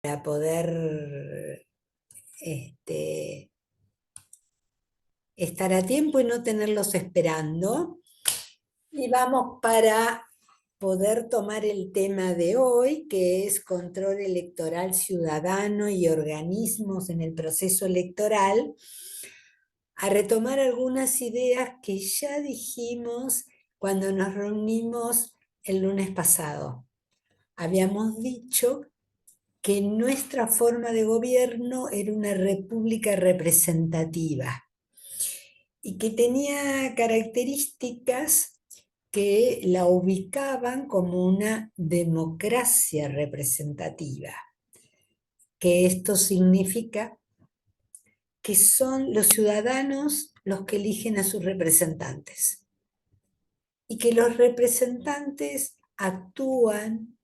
para poder estar a tiempo y no tenerlos esperando. Y vamos para poder tomar el tema de hoy, que es control electoral ciudadano y organismos en el proceso electoral, a retomar algunas ideas que ya dijimos cuando nos reunimos el lunes pasado. Habíamos dicho que nuestra forma de gobierno era una república representativa y que tenía características que la ubicaban como una democracia representativa, que esto significa que son los ciudadanos los que eligen a sus representantes y que los representantes actúan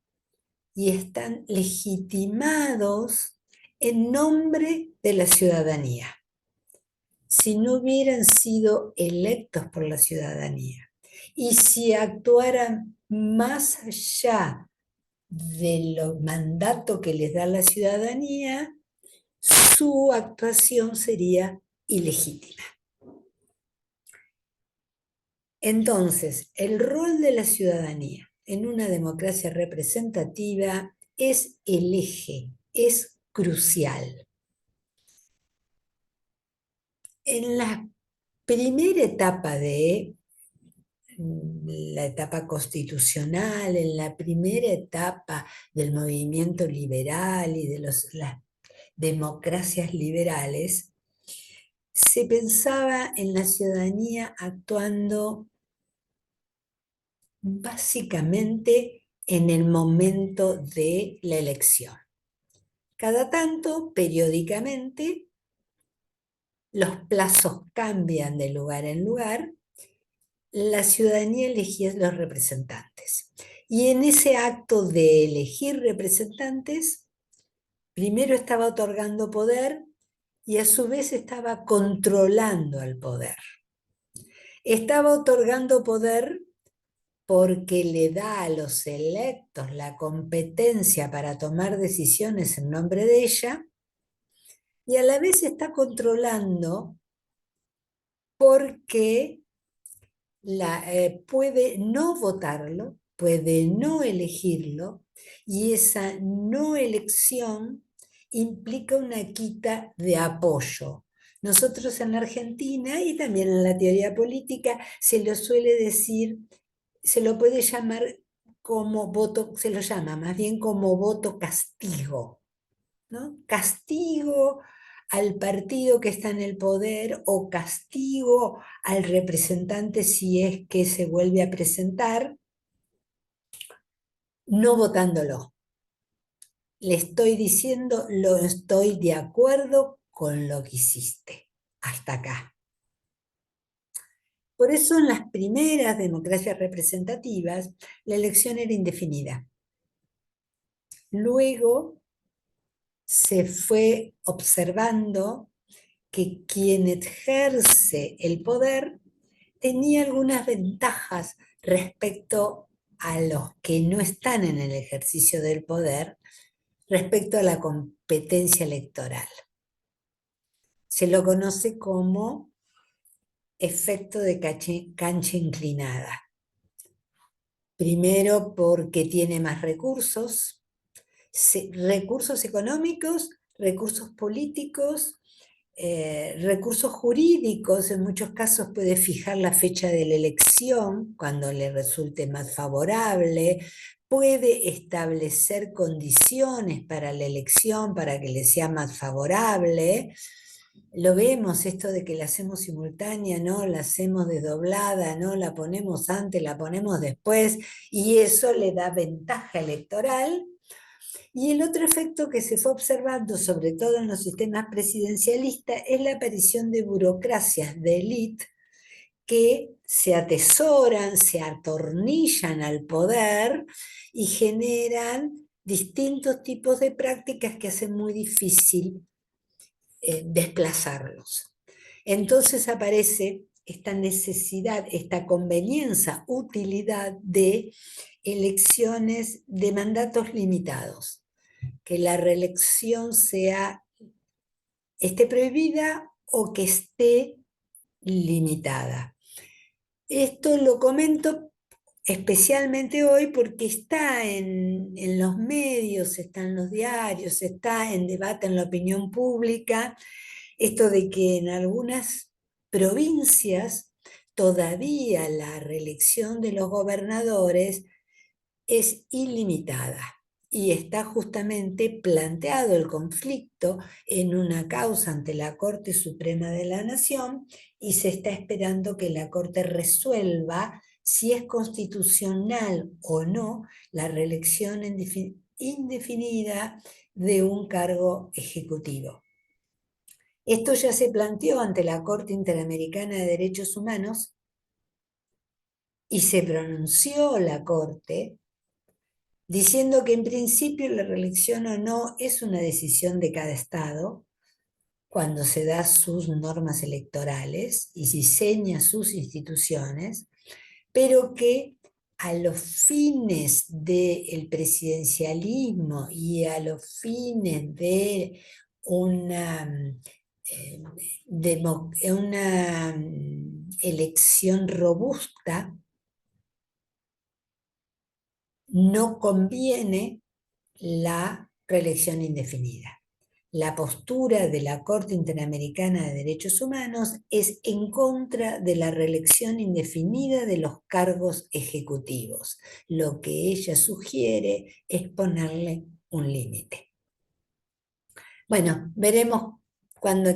y están legitimados en nombre de la ciudadanía. Si no hubieran sido electos por la ciudadanía y si actuaran más allá del mandato que les da la ciudadanía, su actuación sería ilegítima. Entonces, el rol de la ciudadanía en una democracia representativa es el eje, es crucial. En la primera etapa de la etapa constitucional, en la primera etapa del movimiento liberal y de las democracias liberales, se pensaba en la ciudadanía actuando básicamente en el momento de la elección. Cada tanto, periódicamente, los plazos cambian de lugar en lugar, la ciudadanía elegía los representantes. Y en ese acto de elegir representantes, primero estaba otorgando poder y a su vez estaba controlando al poder. Estaba otorgando poder porque le da a los electos la competencia para tomar decisiones en nombre de ella, y a la vez está controlando porque puede no votarlo, puede no elegirlo, y esa no elección implica una quita de apoyo. Nosotros en la Argentina y también en la teoría política se lo suele decir, se lo puede llamar como voto, se lo llama más bien como voto castigo, ¿no? Castigo al partido que está en el poder o castigo al representante si es que se vuelve a presentar, no votándolo. Le estoy diciendo, lo estoy de acuerdo con lo que hiciste. Hasta acá. Por eso en las primeras democracias representativas la elección era indefinida. Luego se fue observando que quien ejerce el poder tenía algunas ventajas respecto a los que no están en el ejercicio del poder, respecto a la competencia electoral. Se lo conoce como efecto de cancha inclinada. Primero porque tiene más recursos, recursos económicos, recursos políticos, recursos jurídicos. En muchos casos puede fijar la fecha de la elección cuando le resulte más favorable, puede establecer condiciones para la elección para que le sea más favorable. Lo vemos esto de que la hacemos simultánea, ¿no? La hacemos desdoblada, ¿no? La ponemos antes, la ponemos después, y eso le da ventaja electoral. Y el otro efecto que se fue observando, sobre todo en los sistemas presidencialistas, es la aparición de burocracias de élite que se atesoran, se atornillan al poder y generan distintos tipos de prácticas que hacen muy difícil desplazarlos. Entonces aparece esta necesidad, esta conveniencia, utilidad de elecciones de mandatos limitados. que la reelección esté prohibida o que esté limitada. Esto lo comento especialmente hoy porque está en los medios, está en los diarios, está en debate en la opinión pública, esto de que en algunas provincias todavía la reelección de los gobernadores es ilimitada y está justamente planteado el conflicto en una causa ante la Corte Suprema de la Nación y se está esperando que la Corte resuelva si es constitucional o no la reelección indefinida de un cargo ejecutivo. Esto ya se planteó ante la Corte Interamericana de Derechos Humanos y se pronunció la Corte diciendo que en principio la reelección o no es una decisión de cada estado cuando se da sus normas electorales y diseña sus instituciones, pero que a los fines del presidencialismo y a los fines de una, una elección robusta, no conviene la reelección indefinida. La postura de la Corte Interamericana de Derechos Humanos es en contra de la reelección indefinida de los cargos ejecutivos. Lo que ella sugiere es ponerle un límite. Bueno, veremos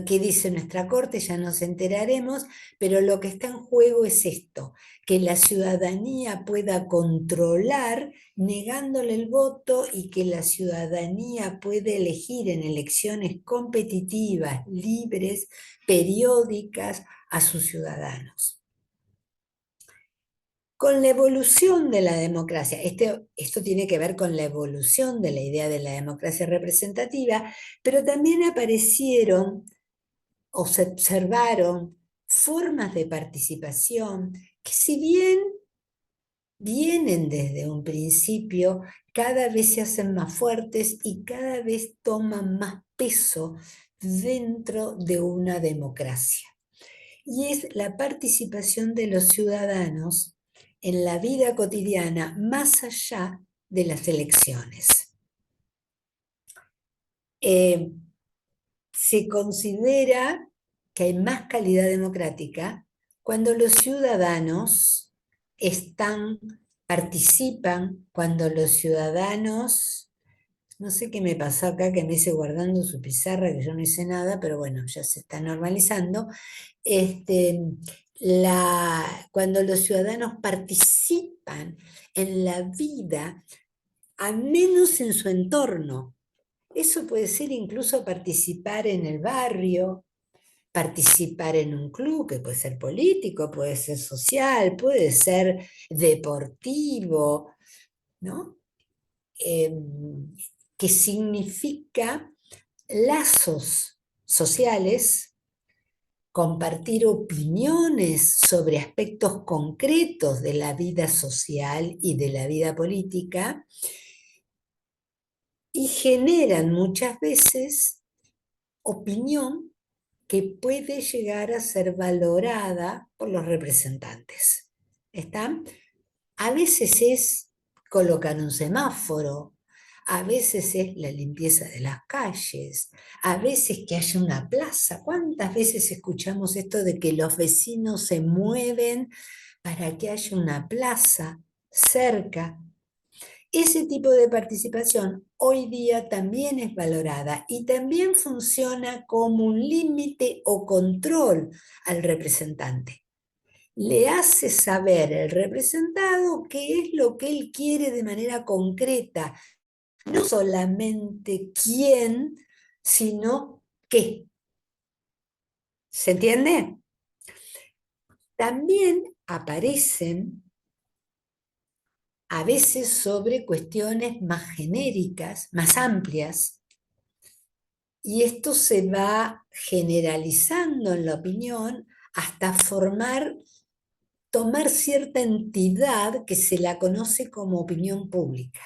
qué dice nuestra Corte, ya nos enteraremos, pero lo que está en juego es esto, que la ciudadanía pueda controlar negándole el voto y que la ciudadanía pueda elegir en elecciones competitivas, libres, periódicas a sus ciudadanos. Con la evolución de la democracia, esto tiene que ver con la evolución de la idea de la democracia representativa, pero también aparecieron o se observaron formas de participación que si bien vienen desde un principio, cada vez se hacen más fuertes y cada vez toman más peso dentro de una democracia. Y es la participación de los ciudadanos en la vida cotidiana más allá de las elecciones. Se considera que hay más calidad democrática cuando los ciudadanos participan, cuando los ciudadanos, no sé qué me pasó acá, que me hice guardando su pizarra, que yo no hice nada, pero bueno, ya se está normalizando. Cuando los ciudadanos participan en la vida, al menos en su entorno. Eso puede ser incluso participar en el barrio, participar en un club, que puede ser político, puede ser social, puede ser deportivo, ¿no? Que significa lazos sociales, compartir opiniones sobre aspectos concretos de la vida social y de la vida política, y generan muchas veces opinión que puede llegar a ser valorada por los representantes. ¿Está? A veces es colocar un semáforo, a veces es la limpieza de las calles, a veces que haya una plaza. ¿Cuántas veces escuchamos esto de que los vecinos se mueven para que haya una plaza cerca? Ese tipo de participación hoy día también es valorada y también funciona como un límite o control al representante. Le hace saber el representado qué es lo que él quiere de manera concreta, no solamente quién, sino qué. ¿Se entiende? También aparecen a veces sobre cuestiones más genéricas, más amplias, y esto se va generalizando en la opinión hasta tomar cierta entidad que se la conoce como opinión pública.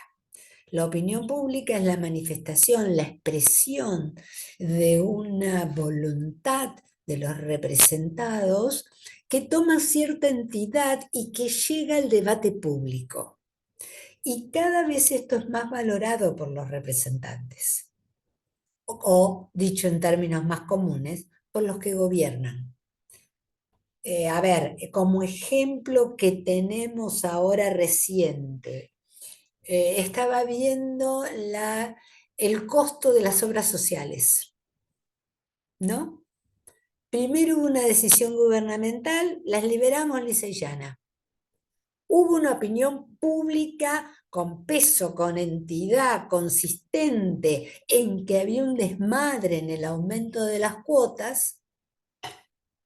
La opinión pública es la manifestación, la expresión de una voluntad de los representados que toma cierta entidad y que llega al debate público. Y cada vez esto es más valorado por los representantes, o dicho en términos más comunes, por los que gobiernan. A ver, como ejemplo que tenemos ahora reciente, estaba viendo el costo de las obras sociales, ¿no? Primero hubo una decisión gubernamental, las liberamos lisa y llana. Hubo una opinión pública con peso, con entidad, consistente, en que había un desmadre en el aumento de las cuotas,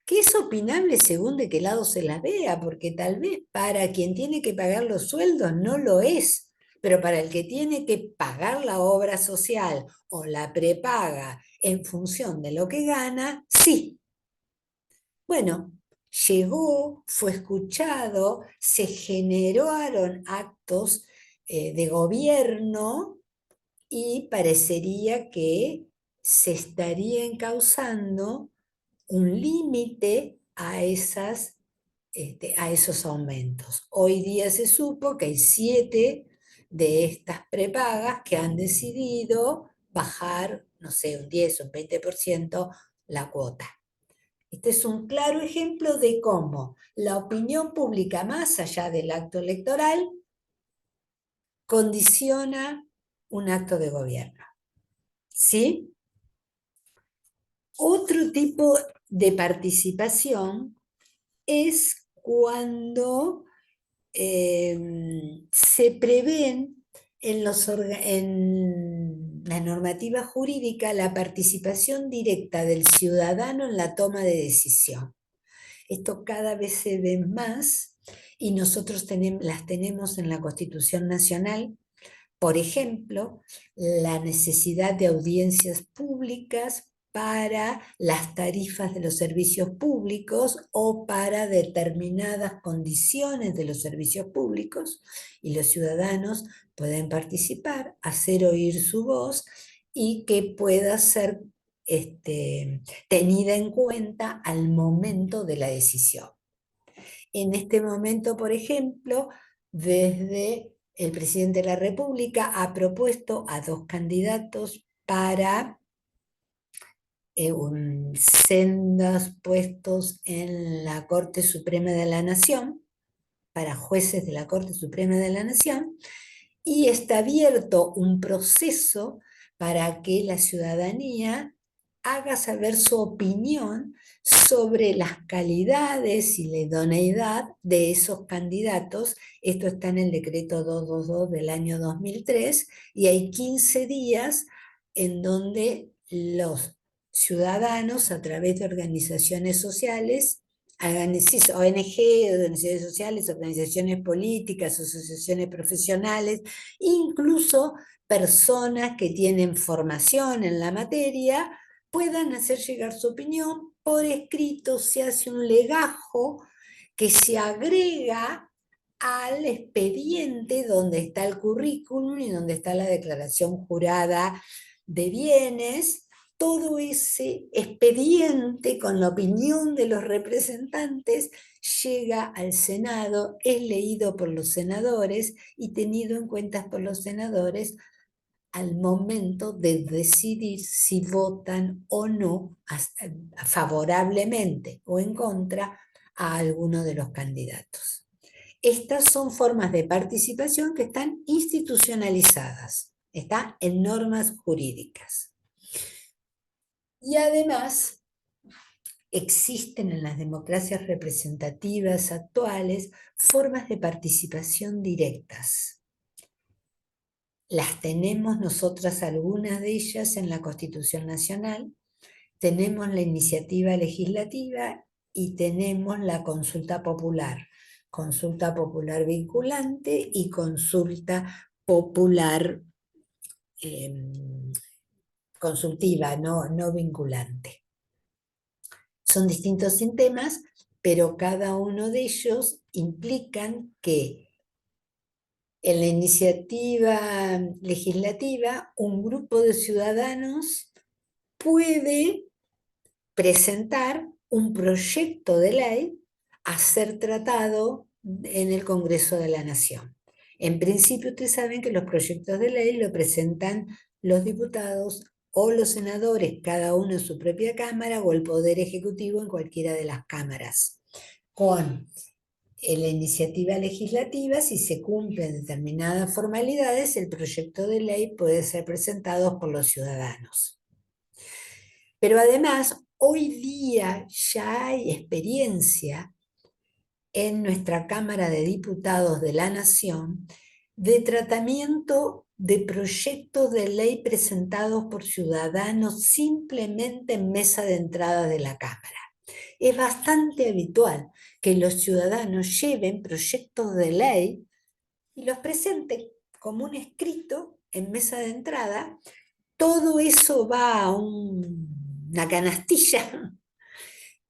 que es opinable según de qué lado se la vea, porque tal vez para quien tiene que pagar los sueldos no lo es, pero para el que tiene que pagar la obra social o la prepaga en función de lo que gana, sí. Bueno, llegó, fue escuchado, se generaron actos de gobierno y parecería que se estaría encauzando un límite a esos aumentos. Hoy día se supo que hay 7 de estas prepagas que han decidido bajar, no sé, un 10 o un 20% la cuota. Este es un claro ejemplo de cómo la opinión pública, más allá del acto electoral, condiciona un acto de gobierno. ¿Sí? Otro tipo de participación es cuando se prevén en la normativa jurídica la participación directa del ciudadano en la toma de decisión. Esto cada vez se ve más y nosotros las tenemos en la Constitución Nacional. Por ejemplo, la necesidad de audiencias públicas para las tarifas de los servicios públicos o para determinadas condiciones de los servicios públicos, y los ciudadanos pueden participar, hacer oír su voz y que pueda ser tenida en cuenta al momento de la decisión. En este momento, por ejemplo, desde el presidente de la República ha propuesto a 2 candidatos para sendos puestos en la Corte Suprema de la Nación, para jueces de la Corte Suprema de la Nación, y está abierto un proceso para que la ciudadanía haga saber su opinión sobre las calidades y la idoneidad de esos candidatos. Esto está en el decreto 222 del año 2003 y hay 15 días en donde los ciudadanos, a través de organizaciones sociales, ONG, organizaciones sociales, organizaciones políticas, asociaciones profesionales, incluso personas que tienen formación en la materia, puedan hacer llegar su opinión por escrito. Se hace un legajo que se agrega al expediente donde está el currículum y donde está la declaración jurada de bienes. Todo ese expediente con la opinión de los representantes llega al Senado, es leído por los senadores y tenido en cuenta por los senadores al momento de decidir si votan o no favorablemente o en contra a alguno de los candidatos. Estas son formas de participación que están institucionalizadas, están en normas jurídicas. Y además, existen en las democracias representativas actuales formas de participación directas. Las tenemos nosotras, algunas de ellas, en la Constitución Nacional. Tenemos la iniciativa legislativa y tenemos la consulta popular vinculante y consulta popular consultiva, no vinculante. Son distintos sistemas, pero cada uno de ellos implican que En la iniciativa legislativa, un grupo de ciudadanos puede presentar un proyecto de ley a ser tratado en el Congreso de la Nación. En principio, ustedes saben que los proyectos de ley lo presentan los diputados o los senadores, cada uno en su propia cámara, o el Poder Ejecutivo en cualquiera de las cámaras. Con la iniciativa legislativa, si se cumplen determinadas formalidades, el proyecto de ley puede ser presentado por los ciudadanos. Pero además, hoy día ya hay experiencia en nuestra Cámara de Diputados de la Nación de tratamiento de proyectos de ley presentados por ciudadanos simplemente en mesa de entrada de la Cámara. Es bastante habitual que los ciudadanos lleven proyectos de ley y los presenten como un escrito en mesa de entrada. Todo eso va a una canastilla.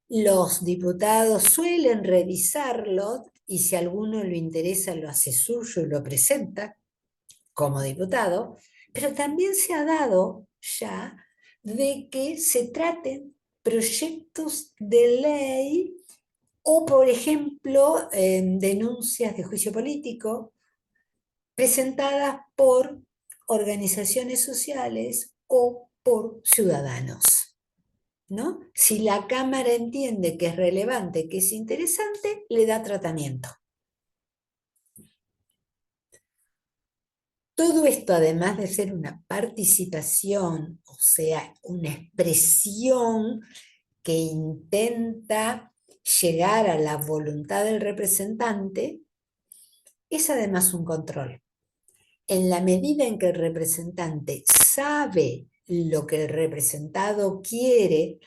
Los diputados suelen revisarlo y si a alguno le interesa lo hace suyo y lo presenta como diputado, pero también se ha dado ya de que se traten proyectos de ley o, por ejemplo, denuncias de juicio político presentadas por organizaciones sociales o por ciudadanos, ¿no? Si la Cámara entiende que es relevante, que es interesante, le da tratamiento. Todo esto, además de ser una participación, o sea, una expresión que intenta llegar a la voluntad del representante, es además un control. En la medida en que el representante sabe lo que el representado quiere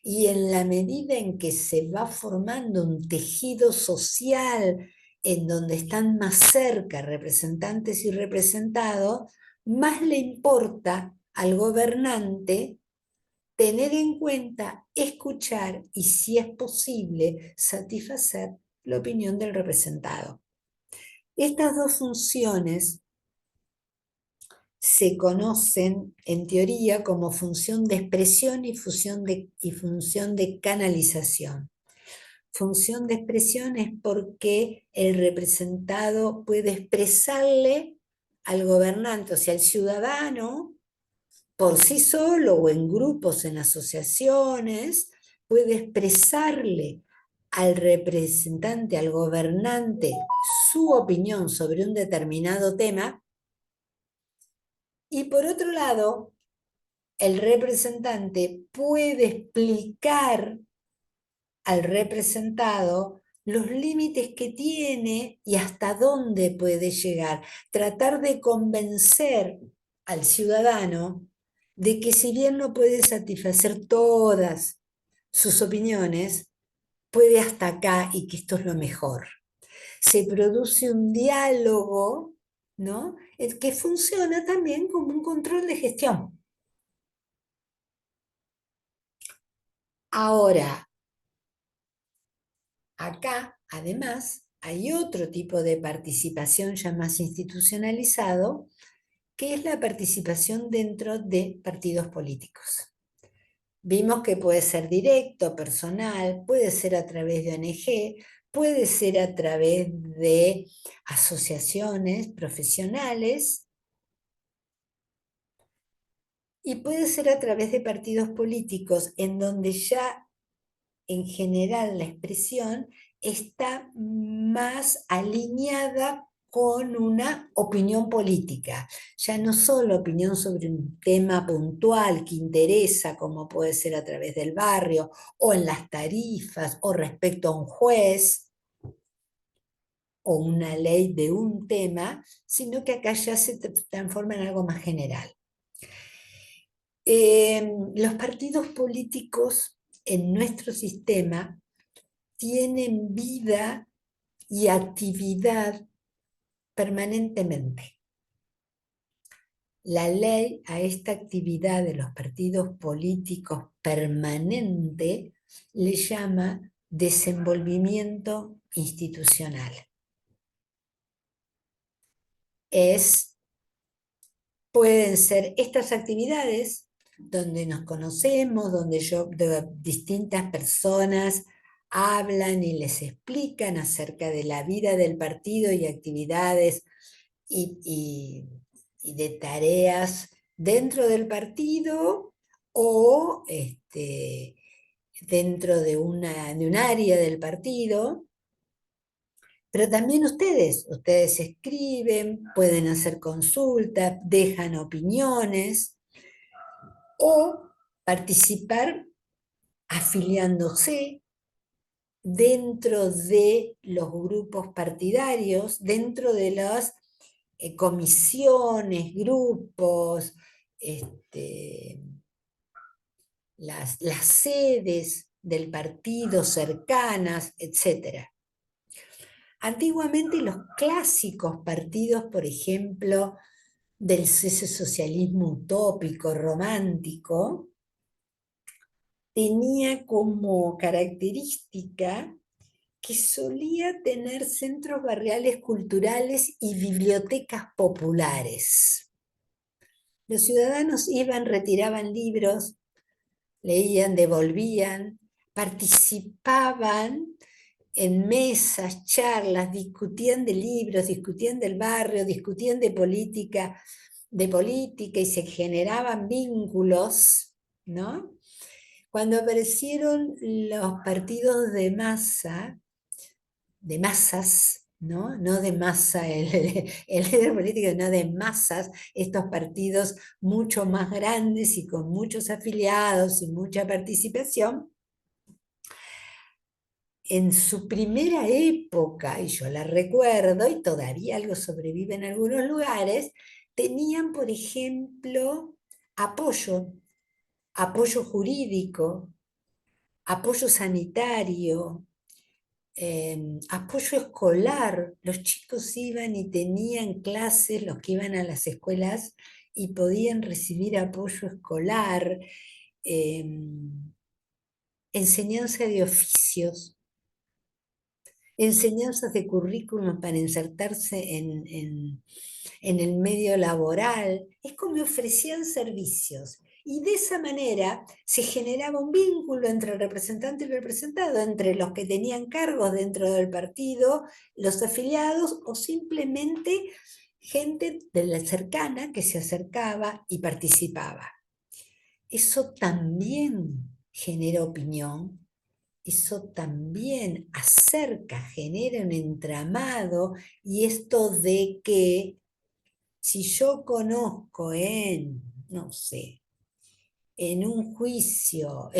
y en la medida en que se va formando un tejido social en donde están más cerca representantes y representados, más le importa al gobernante tener en cuenta, escuchar y, si es posible, satisfacer la opinión del representado. Estas dos funciones se conocen en teoría como función de expresión y función de canalización. Función de expresión es porque el representado puede expresarle al gobernante, o sea, al ciudadano, por sí solo o en grupos, en asociaciones, puede expresarle al representante, al gobernante, su opinión sobre un determinado tema. Y por otro lado, el representante puede explicar al representado los límites que tiene y hasta dónde puede llegar. Tratar de convencer al ciudadano de que si bien no puede satisfacer todas sus opiniones, puede hasta acá y que esto es lo mejor. Se produce un diálogo, ¿no? Que funciona también como un control de gestión. Ahora, acá, además, hay otro tipo de participación ya más institucionalizado, que es la participación dentro de partidos políticos. Vimos que puede ser directo, personal, puede ser a través de ONG, puede ser a través de asociaciones profesionales y puede ser a través de partidos políticos en donde ya en general la expresión está más alineada con una opinión política, ya no solo opinión sobre un tema puntual que interesa, como puede ser a través del barrio, o en las tarifas, o respecto a un juez, o una ley de un tema, sino que acá ya se transforma en algo más general. Los partidos políticos en nuestro sistema tienen vida y actividad permanentemente. La ley a esta actividad de los partidos políticos permanente le llama desenvolvimiento institucional. pueden ser estas actividades donde nos conocemos, donde distintas personas hablan y les explican acerca de la vida del partido y actividades y de tareas dentro del partido o dentro de un área del partido. Pero también ustedes escriben, pueden hacer consultas, dejan opiniones o participar afiliándose dentro de los grupos partidarios, dentro de las comisiones, grupos, las sedes del partido cercanas, etc. Antiguamente los clásicos partidos, por ejemplo, ese socialismo utópico, romántico, tenía como característica que solía tener centros barriales culturales y bibliotecas populares. Los ciudadanos iban, retiraban libros, leían, devolvían, participaban en mesas, charlas, discutían de libros, discutían del barrio, discutían de política y se generaban vínculos, ¿no? Cuando aparecieron los partidos de masa, de masas, ¿no? No de masa el líder político, no de masas, estos partidos mucho más grandes y con muchos afiliados y mucha participación, en su primera época, y yo la recuerdo, y todavía algo sobrevive en algunos lugares, tenían, por ejemplo, apoyo jurídico, apoyo sanitario, apoyo escolar. Los chicos iban y tenían clases, los que iban a las escuelas, y podían recibir apoyo escolar, enseñanza de oficios, enseñanzas de currículum para insertarse en el medio laboral. Es como ofrecían servicios. Y de esa manera se generaba un vínculo entre el representante y el representado, entre los que tenían cargos dentro del partido, los afiliados o simplemente gente de la cercana que se acercaba y participaba. Eso también genera opinión, eso también acerca, genera un entramado, y esto de que si yo conozco no sé, en un juicio,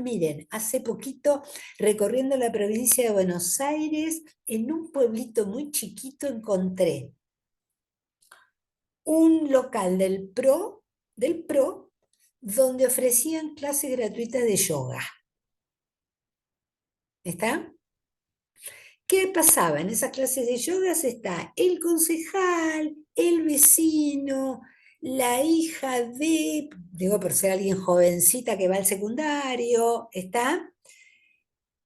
miren, hace poquito recorriendo la provincia de Buenos Aires, en un pueblito muy chiquito encontré un local del PRO, donde ofrecían clases gratuitas de yoga. ¿Está? ¿Qué pasaba? En esas clases de yoga está el concejal, el vecino, la hija de, digo por ser alguien jovencita que va al secundario, ¿está?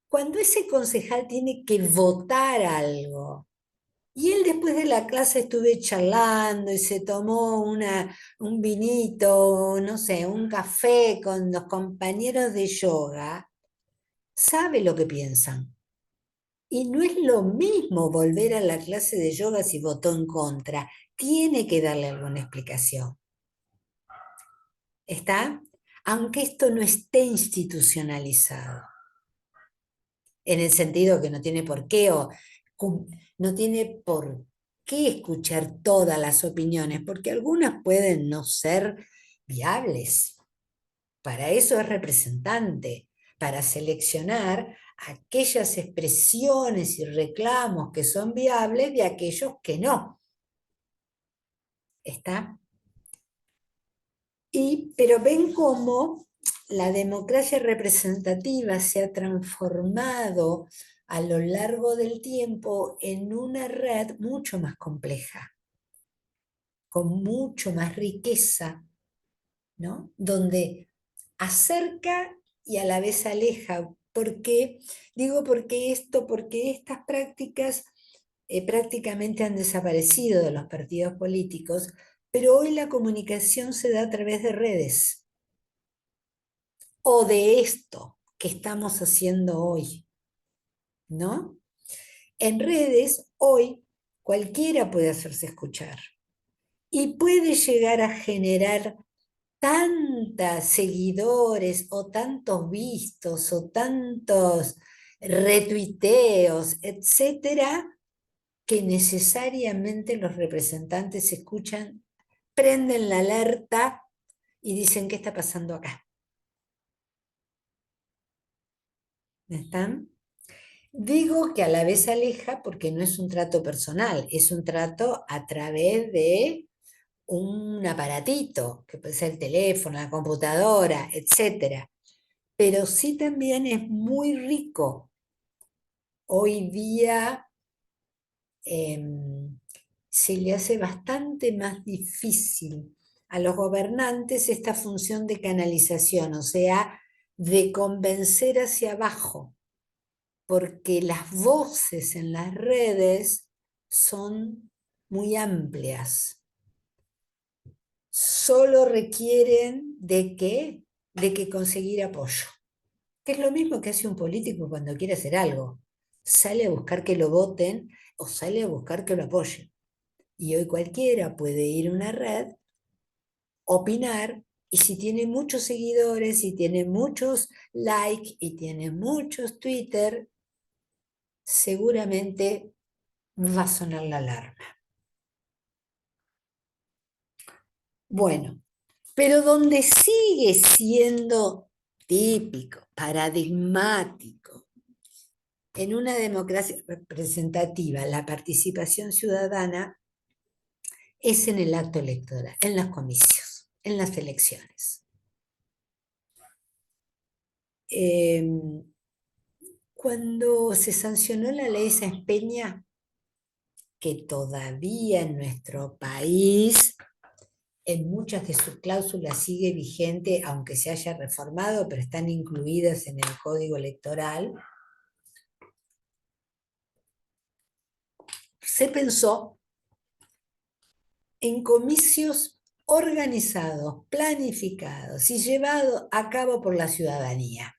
Cuando ese concejal tiene que votar algo, y él después de la clase estuve charlando y se tomó un vinito, no sé, un café con los compañeros de yoga, sabe lo que piensan. Y no es lo mismo volver a la clase de yoga si votó en contra. Tiene que darle alguna explicación. ¿Está? Aunque esto no esté institucionalizado. En el sentido que no tiene por qué, no tiene por qué escuchar todas las opiniones, porque algunas pueden no ser viables. Para eso es representante, para seleccionar aquellas expresiones y reclamos que son viables de aquellos que no. ¿Está? Pero ven cómo la democracia representativa se ha transformado a lo largo del tiempo en una red mucho más compleja, con mucho más riqueza, ¿no? Donde acerca y a la vez aleja. ¿Por qué? Digo porque estas prácticas prácticamente han desaparecido de los partidos políticos, pero hoy la comunicación se da a través de redes o de esto que estamos haciendo hoy, ¿no? En redes hoy cualquiera puede hacerse escuchar y puede llegar a generar tantos seguidores o tantos vistos o tantos retuiteos, etcétera, que necesariamente los representantes escuchan, prenden la alerta y dicen, ¿qué está pasando acá? ¿Están? Digo que a la vez aleja porque no es un trato personal, es un trato a través de un aparatito, que puede ser el teléfono, la computadora, etcétera. Pero sí también es muy rico hoy día. Se le hace bastante más difícil a los gobernantes esta función de canalización, o sea, de convencer hacia abajo, porque las voces en las redes son muy amplias. Solo requieren de que conseguir apoyo, que es lo mismo que hace un político cuando quiere hacer algo. Sale a buscar que lo voten o sale a buscar que lo apoyen. Y hoy cualquiera puede ir a una red, opinar, y si tiene muchos seguidores, y tiene muchos likes, y tiene muchos Twitter, seguramente va a sonar la alarma. Bueno, pero donde sigue siendo típico, paradigmático, en una democracia representativa, la participación ciudadana es en el acto electoral, en los comicios, en las elecciones. Cuando se sancionó la ley Sáenz Peña, que todavía en nuestro país, en muchas de sus cláusulas sigue vigente, aunque se haya reformado, pero están incluidas en el Código Electoral, se pensó en comicios organizados, planificados y llevados a cabo por la ciudadanía.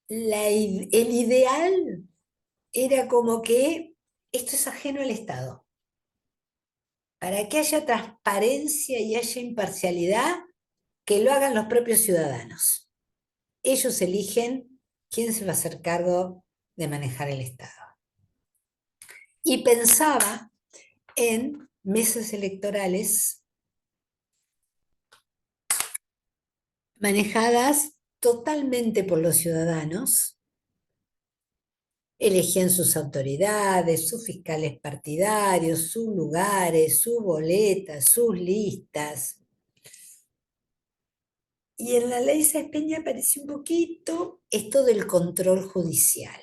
El ideal era como que esto es ajeno al Estado. Para que haya transparencia y haya imparcialidad, que lo hagan los propios ciudadanos. Ellos eligen quién se va a hacer cargo de manejar el Estado. Y pensaba en mesas electorales manejadas totalmente por los ciudadanos, elegían sus autoridades, sus fiscales partidarios, sus lugares, sus boletas, sus listas. Y en la ley Sáenz Peña apareció un poquito esto del control judicial.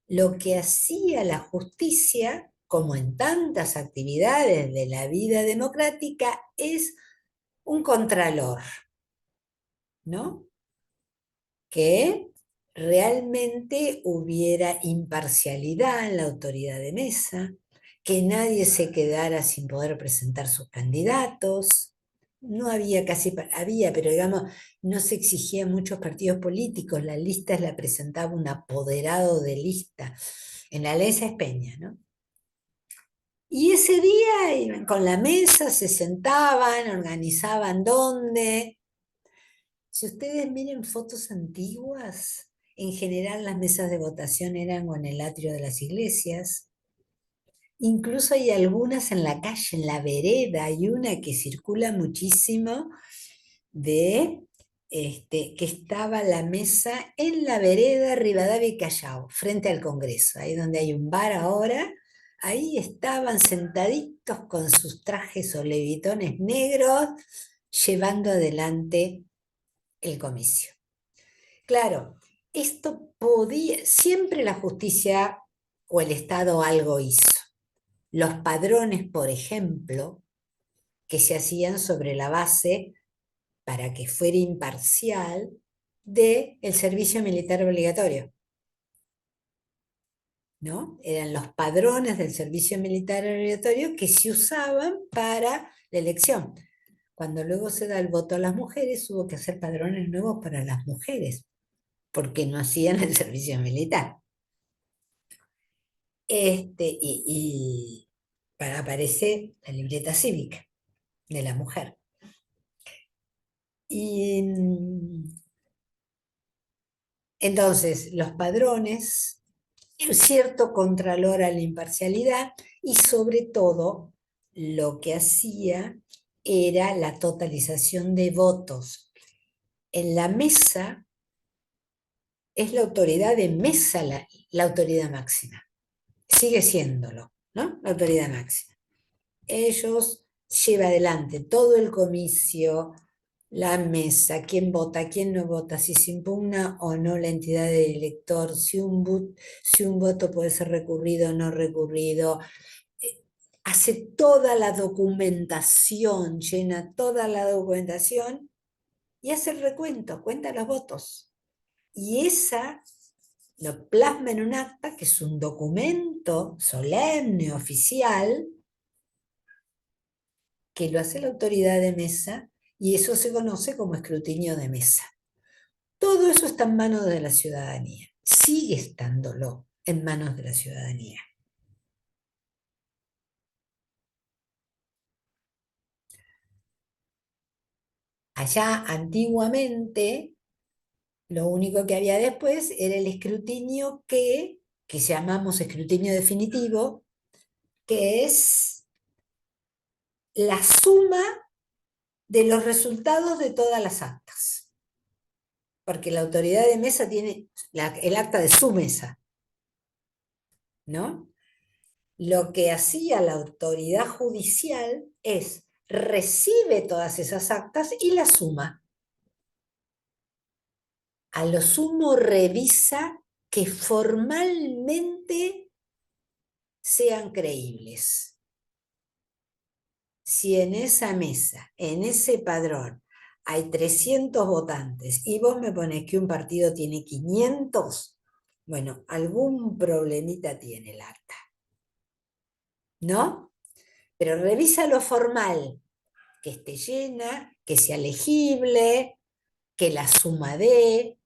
Lo que hacía la justicia, como en tantas actividades de la vida democrática, es un contralor, ¿no? Que realmente hubiera imparcialidad en la autoridad de mesa, que nadie se quedara sin poder presentar sus candidatos. No había casi, había, pero digamos, no se exigía muchos partidos políticos, las listas la presentaba un apoderado de lista, en la ley Sáenz Peña, ¿no? Y ese día iban con la mesa, se sentaban, organizaban dónde. Si ustedes miren fotos antiguas, en general las mesas de votación eran o en el atrio de las iglesias. Incluso hay algunas en la calle, en la vereda, hay una que circula muchísimo de que estaba la mesa en la vereda Rivadavia y Callao, frente al Congreso, ahí donde hay un bar ahora. Ahí estaban sentaditos con sus trajes o levitones negros, llevando adelante el comicio. Claro, esto podía, siempre la justicia o el Estado algo hizo. Los padrones, por ejemplo, que se hacían sobre la base, para que fuera imparcial, del servicio militar obligatorio. ¿no? Eran los padrones del servicio militar obligatorio que se usaban para la elección. Cuando luego se da el voto a las mujeres, hubo que hacer padrones nuevos para las mujeres, porque no hacían el servicio militar. Y aparece la libreta cívica de la mujer. Y entonces los padrones, un cierto contralor a la imparcialidad y sobre todo lo que hacía era la totalización de votos. En la mesa es la autoridad de mesa la autoridad máxima. Sigue siéndolo, ¿no? La autoridad máxima. Ellos llevan adelante todo el comicio, la mesa, quién vota, quién no vota, si se impugna o no la entidad del elector, si un voto puede ser recurrido o no recurrido. Hace toda la documentación, llena toda la documentación y hace el recuento, cuenta los votos. Y esa lo plasma en un acta, que es un documento solemne, oficial, que lo hace la autoridad de mesa, y eso se conoce como escrutinio de mesa. Todo eso está en manos de la ciudadanía, sigue estándolo en manos de la ciudadanía. Allá antiguamente, lo único que había después era el escrutinio que llamamos escrutinio definitivo, que es la suma de los resultados de todas las actas. Porque la autoridad de mesa tiene el acta de su mesa, ¿no? Lo que hacía la autoridad judicial es recibe todas esas actas y las suma. A lo sumo revisa que formalmente sean creíbles. Si en esa mesa, en ese padrón, hay 300 votantes y vos me pones que un partido tiene 500, bueno, algún problemita tiene el acta, ¿no? Pero revisa lo formal, que esté llena, que sea legible, que la suma dé,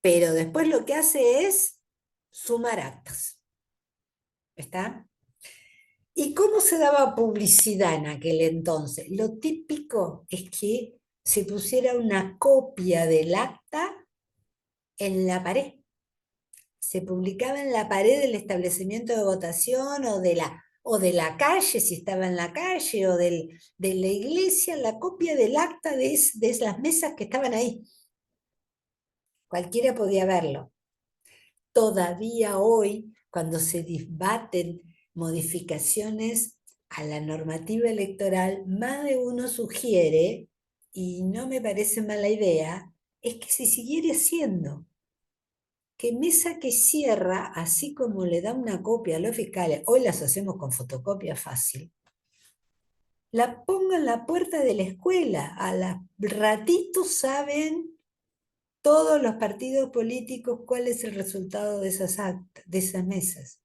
pero después lo que hace es sumar actas. ¿Está? ¿Y cómo se daba publicidad en aquel entonces? Lo típico es que se pusiera una copia del acta en la pared. Se publicaba en la pared del establecimiento de votación o de la calle, si estaba en la calle, o de la iglesia, la copia del acta de las mesas que estaban ahí. Cualquiera podía verlo. Todavía hoy, cuando se debaten modificaciones a la normativa electoral, más de uno sugiere, y no me parece mala idea, es que se siguiera haciendo. Que mesa que cierra, así como le da una copia a los fiscales, hoy las hacemos con fotocopia fácil, la ponga en la puerta de la escuela. A la ratito saben todos los partidos políticos cuál es el resultado de esas actas, de esas mesas.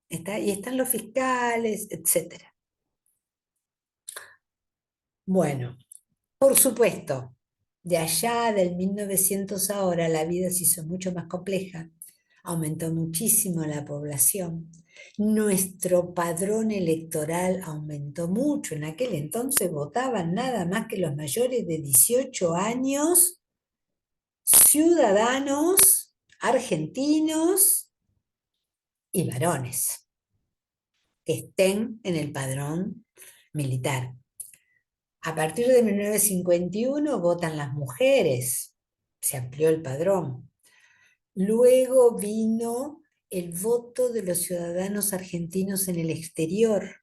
Y están los fiscales, etc. Bueno, por supuesto, de allá del 1900 ahora la vida se hizo mucho más compleja, aumentó muchísimo la población, nuestro padrón electoral aumentó mucho, en aquel entonces votaban nada más que los mayores de 18 años, ciudadanos argentinos y varones que estén en el padrón militar. A partir de 1951 votan las mujeres, se amplió el padrón. Luego vino el voto de los ciudadanos argentinos en el exterior,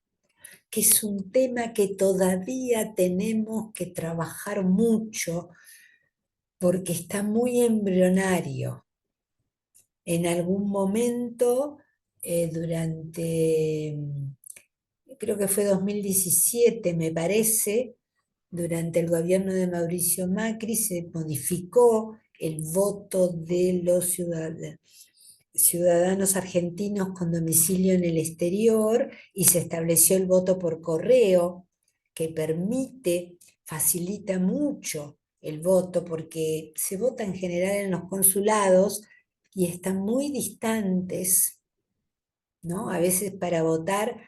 que es un tema que todavía tenemos que trabajar mucho porque está muy embrionario. En algún momento, creo que fue 2017, me parece, durante el gobierno de Mauricio Macri se modificó el voto de los ciudadanos argentinos con domicilio en el exterior y se estableció el voto por correo, que permite, facilita mucho el voto, porque se vota en general en los consulados y están muy distantes, ¿no? A veces para votar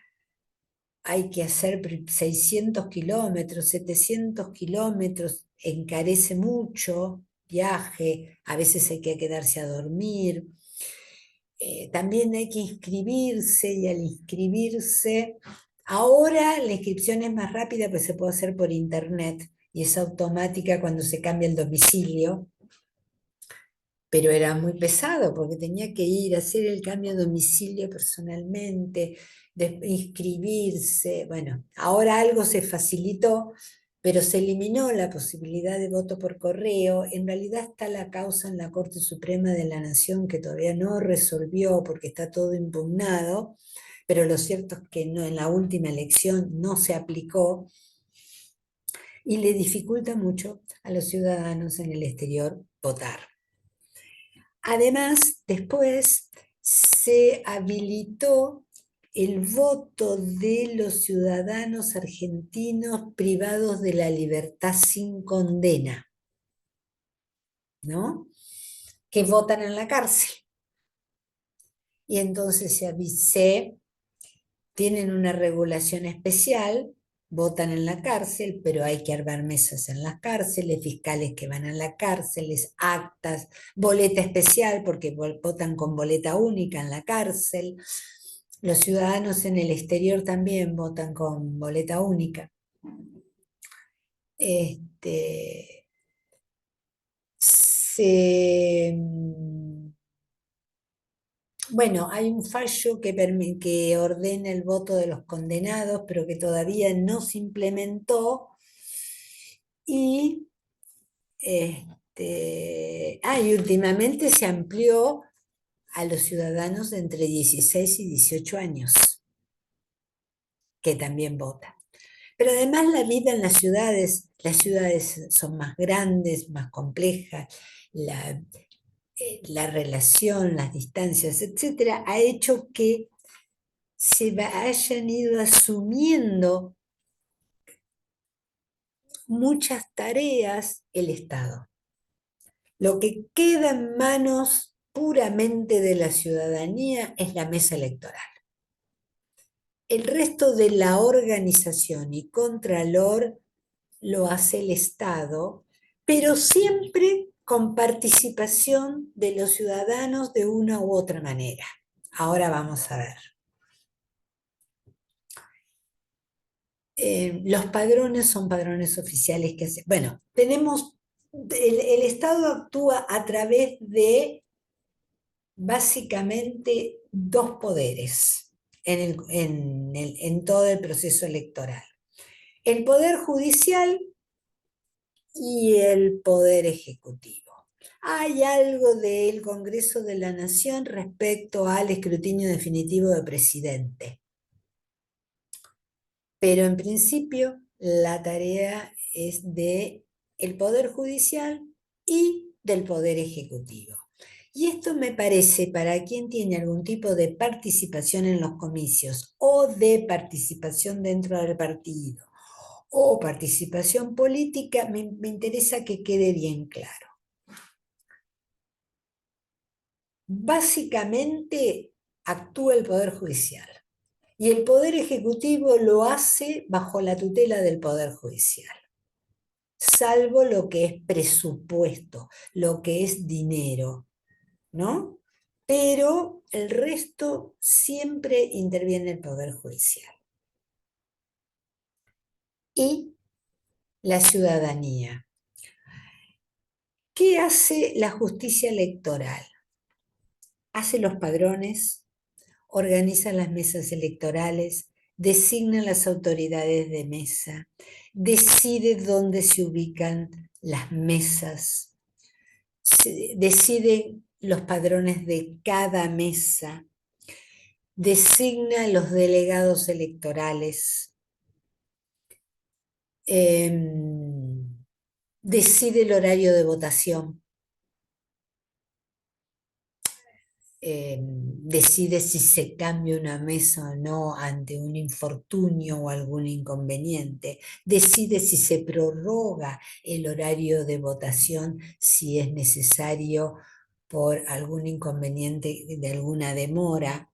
hay que hacer 600 kilómetros, 700 kilómetros, encarece mucho viaje, a veces hay que quedarse a dormir. También hay que inscribirse y al inscribirse, ahora la inscripción es más rápida, pues se puede hacer por internet y es automática cuando se cambia el domicilio, pero era muy pesado porque tenía que ir a hacer el cambio de domicilio personalmente, inscribirse. Bueno, ahora algo se facilitó, pero se eliminó la posibilidad de voto por correo. En realidad está la causa en la Corte Suprema de la Nación que todavía no resolvió porque está todo impugnado, pero lo cierto es que no, en la última elección no se aplicó y le dificulta mucho a los ciudadanos en el exterior votar. Además, después se habilitó el voto de los ciudadanos argentinos privados de la libertad sin condena, ¿no? Que votan en la cárcel. Y entonces se tienen una regulación especial, votan en la cárcel, pero hay que armar mesas en las cárceles, fiscales que van a la cárcel, actas, boleta especial porque votan con boleta única en la cárcel. Los ciudadanos en el exterior también votan con boleta única. Se Bueno, hay un fallo que ordena el voto de los condenados, pero que todavía no se implementó. Y, últimamente se amplió a los ciudadanos de entre 16 y 18 años, que también votan. Pero además la vida en las ciudades son más grandes, más complejas, la relación, las distancias, etcétera, ha hecho que se hayan ido asumiendo muchas tareas el Estado. Lo que queda en manos puramente de la ciudadanía es la mesa electoral. El resto de la organización y contralor lo hace el Estado, pero siempre con participación de los ciudadanos de una u otra manera. Ahora vamos a ver. Los padrones son padrones oficiales que hacen. Bueno, el Estado actúa a través de básicamente dos poderes en todo el proceso electoral. El poder judicial y el poder ejecutivo. Hay algo del Congreso de la Nación respecto al escrutinio definitivo de presidente. Pero en principio la tarea es del Poder Judicial y del Poder Ejecutivo. Y esto me parece, para quien tiene algún tipo de participación en los comicios o de participación dentro del partido o participación política, me interesa que quede bien claro. Básicamente actúa el Poder Judicial. Y el Poder Ejecutivo lo hace bajo la tutela del Poder Judicial, salvo lo que es presupuesto, lo que es dinero, ¿no? Pero el resto siempre interviene el Poder Judicial. Y la ciudadanía. ¿Qué hace la justicia electoral? Hace los padrones, organiza las mesas electorales, designa las autoridades de mesa, decide dónde se ubican las mesas, decide los padrones de cada mesa, designa los delegados electorales, decide el horario de votación, decide si se cambia una mesa o no ante un infortunio o algún inconveniente, decide si se prorroga el horario de votación si es necesario por algún inconveniente de alguna demora,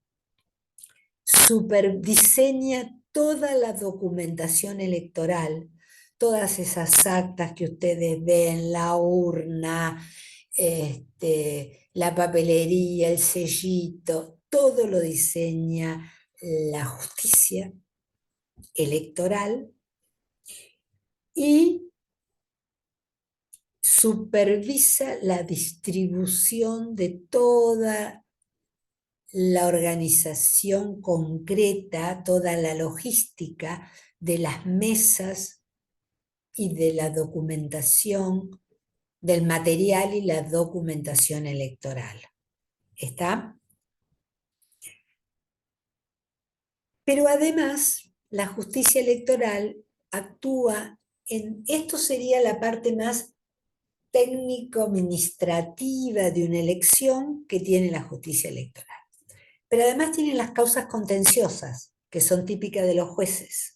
superdiseña toda la documentación electoral, todas esas actas que ustedes ven, la urna, la papelería, el sellito, todo lo diseña la justicia electoral y supervisa la distribución de toda la organización concreta, toda la logística de las mesas y de la documentación, del material y la documentación electoral. ¿Está? Pero además, la justicia electoral actúa esto sería la parte más técnico-administrativa de una elección que tiene la justicia electoral. Pero además tiene las causas contenciosas, que son típicas de los jueces.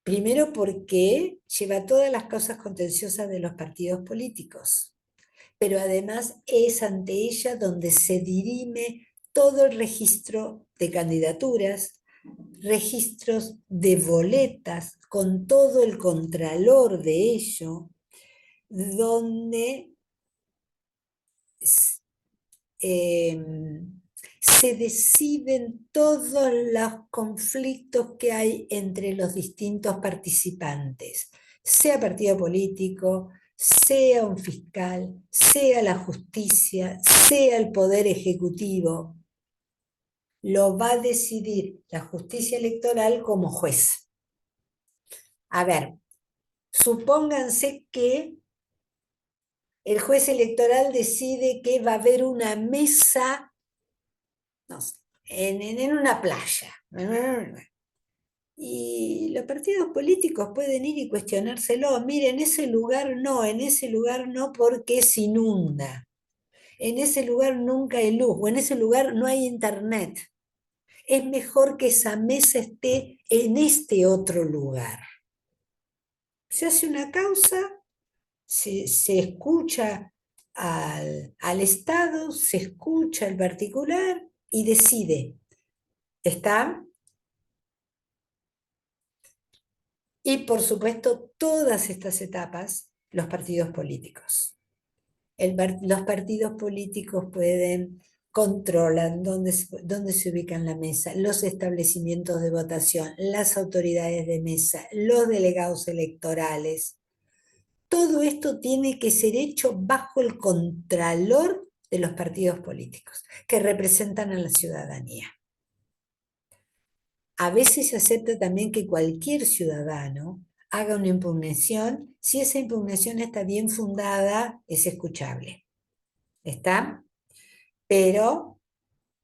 Primero porque lleva todas las causas contenciosas de los partidos políticos, pero además es ante ella donde se dirime todo el registro de candidaturas, registros de boletas, con todo el contralor de ello, donde se deciden todos los conflictos que hay entre los distintos participantes, sea partido político, sea un fiscal, sea la justicia, sea el poder ejecutivo, lo va a decidir la justicia electoral como juez. A ver, supónganse que el juez electoral decide que va a haber una mesa, no sé, en una playa. Y los partidos políticos pueden ir y cuestionárselo. Mire, en ese lugar no porque se inunda. En ese lugar nunca hay luz, o en ese lugar no hay internet. Es mejor que esa mesa esté en este otro lugar. Se hace una causa, se escucha al Estado, se escucha al particular y decide. ¿Está? Y por supuesto, todas estas etapas, los partidos políticos. Los partidos políticos controlan dónde se ubica en la mesa, los establecimientos de votación, las autoridades de mesa, los delegados electorales. Todo esto tiene que ser hecho bajo el contralor de los partidos políticos, que representan a la ciudadanía. A veces se acepta también que cualquier ciudadano haga una impugnación. Si esa impugnación está bien fundada, es escuchable. ¿Está? Pero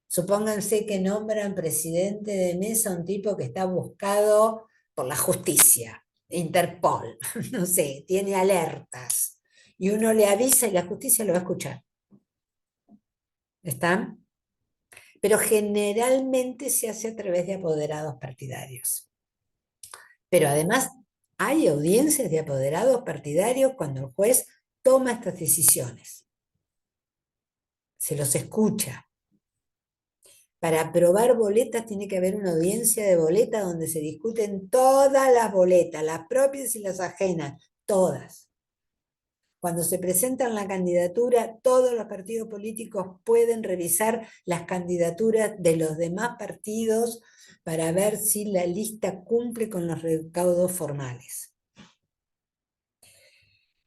supónganse que nombran presidente de mesa a un tipo que está buscado por la justicia, Interpol, no sé, tiene alertas, y uno le avisa y la justicia lo va a escuchar. ¿Está? Pero generalmente se hace a través de apoderados partidarios. Pero además hay audiencias de apoderados partidarios cuando el juez toma estas decisiones. Se los escucha. Para aprobar boletas tiene que haber una audiencia de boletas donde se discuten todas las boletas, las propias y las ajenas, todas. Cuando se presentan la candidatura, todos los partidos políticos pueden revisar las candidaturas de los demás partidos para ver si la lista cumple con los recaudos formales.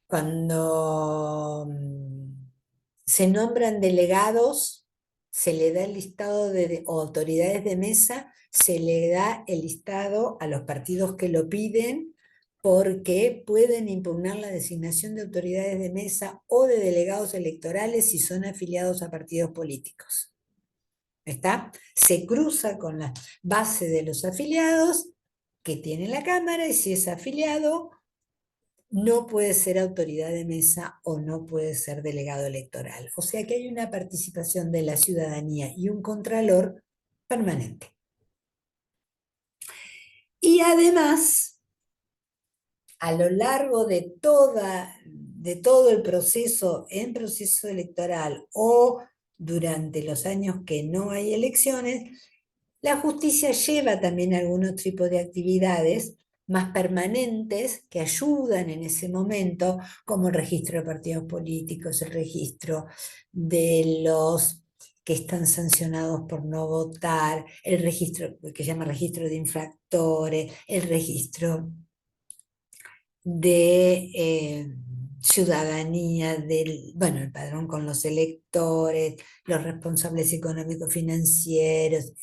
Cuando se nombran delegados, se le da el listado de autoridades de mesa, se le da el listado a los partidos que lo piden, porque pueden impugnar la designación de autoridades de mesa o de delegados electorales si son afiliados a partidos políticos. ¿Está? Se cruza con la base de los afiliados que tiene la Cámara, y si es afiliado, no puede ser autoridad de mesa o no puede ser delegado electoral. O sea que hay una participación de la ciudadanía y un contralor permanente. Y además, a lo largo de todo el proceso, en proceso electoral o durante los años que no hay elecciones, la justicia lleva también algunos tipos de actividades más permanentes que ayudan en ese momento, como el registro de partidos políticos, el registro de los que están sancionados por no votar, el registro que se llama registro de infractores, el registro de ciudadanía, bueno, el padrón con los electores, los responsables económicos financieros,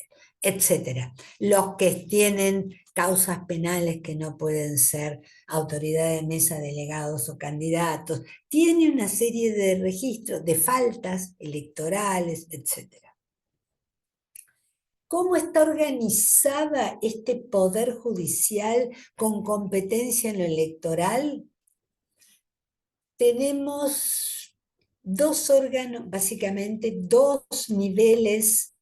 etcétera. Los que tienen causas penales que no pueden ser autoridad de mesa, delegados o candidatos. Tiene una serie de registros, de faltas electorales, etcétera. ¿Cómo está organizada este poder judicial con competencia en lo electoral? Tenemos dos órganos, básicamente dos niveles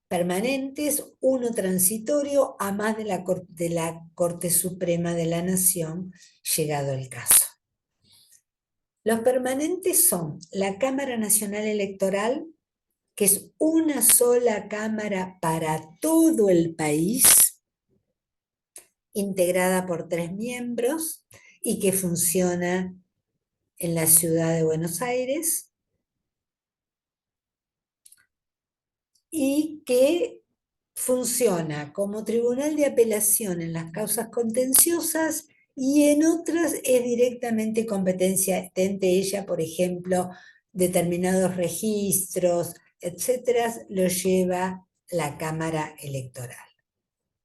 permanentes, uno transitorio, a más de la Corte Suprema de la Nación, llegado el caso. Los permanentes son la Cámara Nacional Electoral, que es una sola cámara para todo el país, integrada por 3 miembros y que funciona en la ciudad de Buenos Aires, y que funciona como tribunal de apelación en las causas contenciosas y en otras es directamente competencia de ella, por ejemplo, determinados registros, etcétera, lo lleva la Cámara Electoral.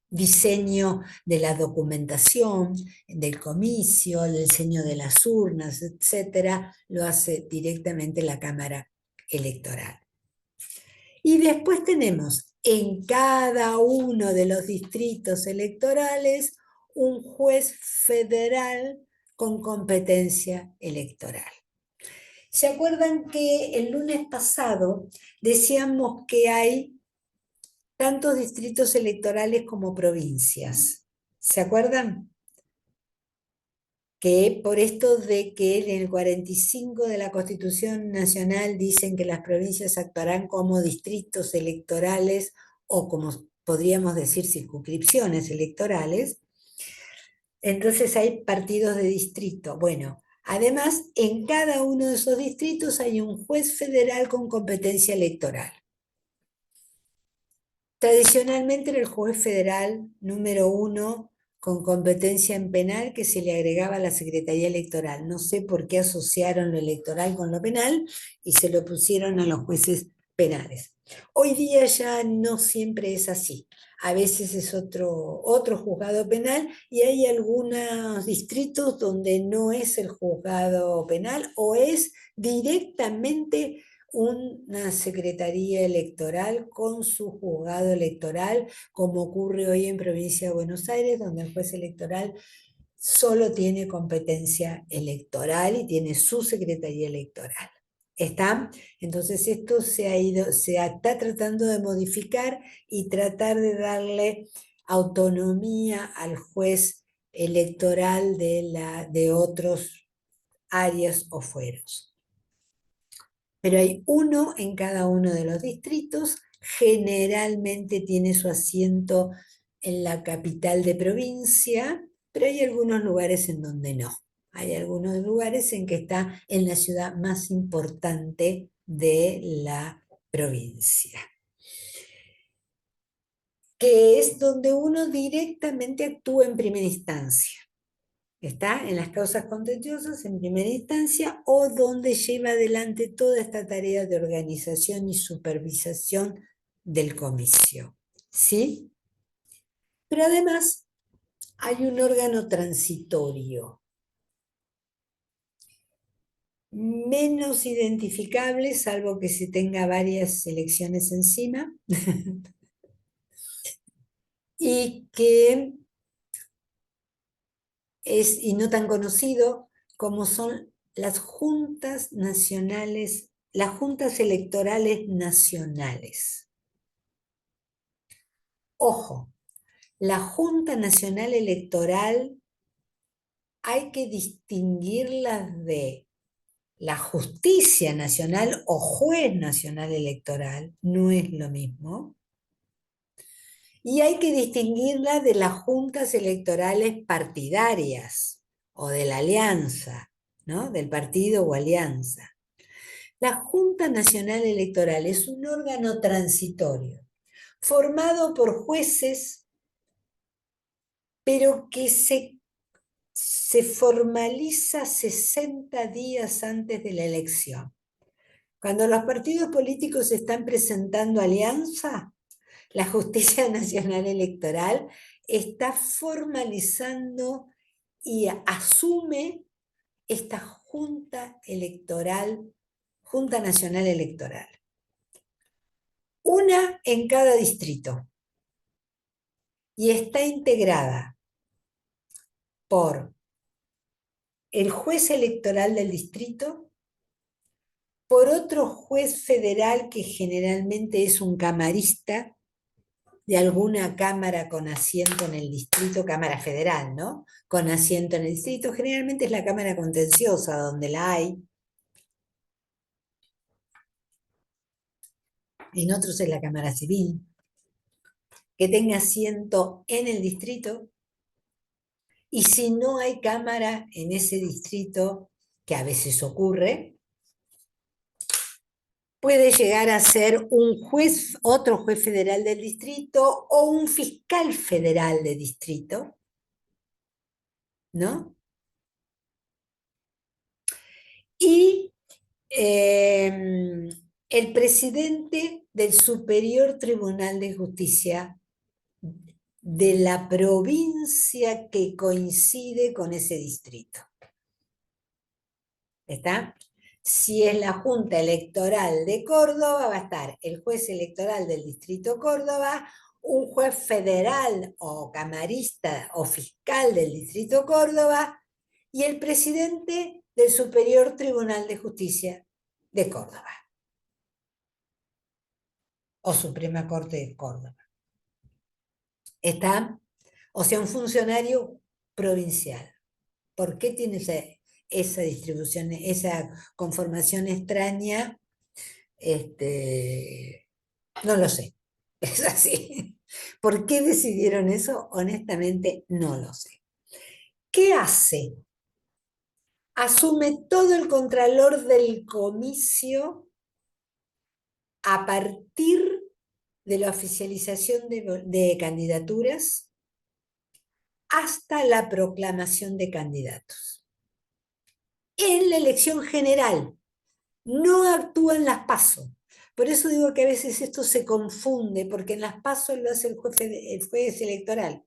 Diseño de la documentación, del comicio, el diseño de las urnas, etcétera, lo hace directamente la Cámara Electoral. Y después tenemos en cada uno de los distritos electorales un juez federal con competencia electoral. ¿Se acuerdan que el lunes pasado decíamos que hay tantos distritos electorales como provincias? ¿Se acuerdan? Que por esto de que en el 45 de la Constitución Nacional dicen que las provincias actuarán como distritos electorales o como podríamos decir circunscripciones electorales, entonces hay partidos de distrito. Bueno, además en cada uno de esos distritos hay un juez federal con competencia electoral. Tradicionalmente era el juez federal número 1 con competencia en penal que se le agregaba a la Secretaría Electoral. No sé por qué asociaron lo electoral con lo penal y se lo pusieron a los jueces penales. Hoy día ya no siempre es así. A veces es otro juzgado penal y hay algunos distritos donde no es el juzgado penal o es directamente una secretaría electoral con su juzgado electoral, como ocurre hoy en Provincia de Buenos Aires, donde el juez electoral solo tiene competencia electoral y tiene su secretaría electoral. ¿Está? Entonces esto se está tratando de modificar y tratar de darle autonomía al juez electoral de otros áreas o fueros. Pero hay uno en cada uno de los distritos, generalmente tiene su asiento en la capital de provincia, pero hay algunos lugares en donde no. Hay algunos lugares en que está en la ciudad más importante de la provincia, que es donde uno directamente actúa en primera instancia. Está en las causas contenciosas en primera instancia o donde lleva adelante toda esta tarea de organización y supervisación del comicio. ¿Sí? Pero además hay un órgano transitorio, menos identificable, salvo que se tenga varias elecciones encima, y que y no tan conocido, como son las juntas nacionales, las juntas electorales nacionales. Ojo, la Junta Nacional Electoral hay que distinguirlas de la Justicia Nacional o Juez Nacional Electoral, no es lo mismo. Y hay que distinguirla de las juntas electorales partidarias o de la alianza, ¿no? Del partido o alianza. La Junta Nacional Electoral es un órgano transitorio, formado por jueces, pero que se formaliza 60 días antes de la elección. Cuando los partidos políticos están presentando alianza, la Justicia Nacional Electoral está formalizando y asume esta Junta Electoral, Junta Nacional Electoral. Una en cada distrito. Y está integrada por el juez electoral del distrito, por otro juez federal que generalmente es un camarista de alguna cámara con asiento en el distrito, cámara federal, ¿no? Con asiento en el distrito, generalmente es la cámara contenciosa donde la hay, en otros es la cámara civil, que tenga asiento en el distrito, y si no hay cámara en ese distrito, que a veces ocurre, puede llegar a ser un juez, otro juez federal del distrito o un fiscal federal de distrito, ¿no? Y el presidente del Superior Tribunal de Justicia de la provincia que coincide con ese distrito. ¿Está? Si es la Junta Electoral de Córdoba, va a estar el juez electoral del Distrito Córdoba, un juez federal o camarista o fiscal del Distrito Córdoba y el presidente del Superior Tribunal de Justicia de Córdoba o Suprema Corte de Córdoba. ¿Está? O sea, un funcionario provincial. ¿Por qué tiene esa distribución, esa conformación extraña? No lo sé, es así. ¿Por qué decidieron eso? Honestamente, no lo sé. ¿Qué hace? Asume todo el contralor del comicio a partir de la oficialización de candidaturas hasta la proclamación de candidatos. En la elección general, no actúan las PASO. Por eso digo que a veces esto se confunde, porque en las PASO lo hace el juez electoral,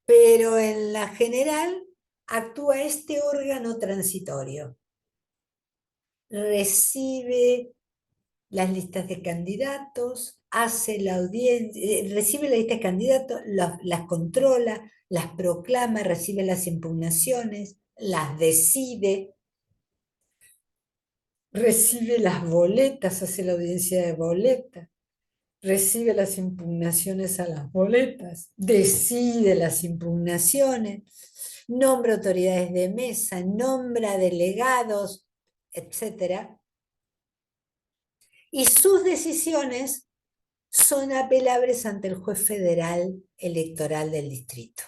pero en la general actúa este órgano transitorio. Recibe las listas de candidatos, hace la audiencia, recibe las listas de candidatos, las controla, las proclama, recibe las impugnaciones, las decide, recibe las boletas, hace la audiencia de boletas, recibe las impugnaciones a las boletas, decide las impugnaciones, nombra autoridades de mesa, nombra delegados, etc. Y sus decisiones son apelables ante el juez federal electoral del distrito.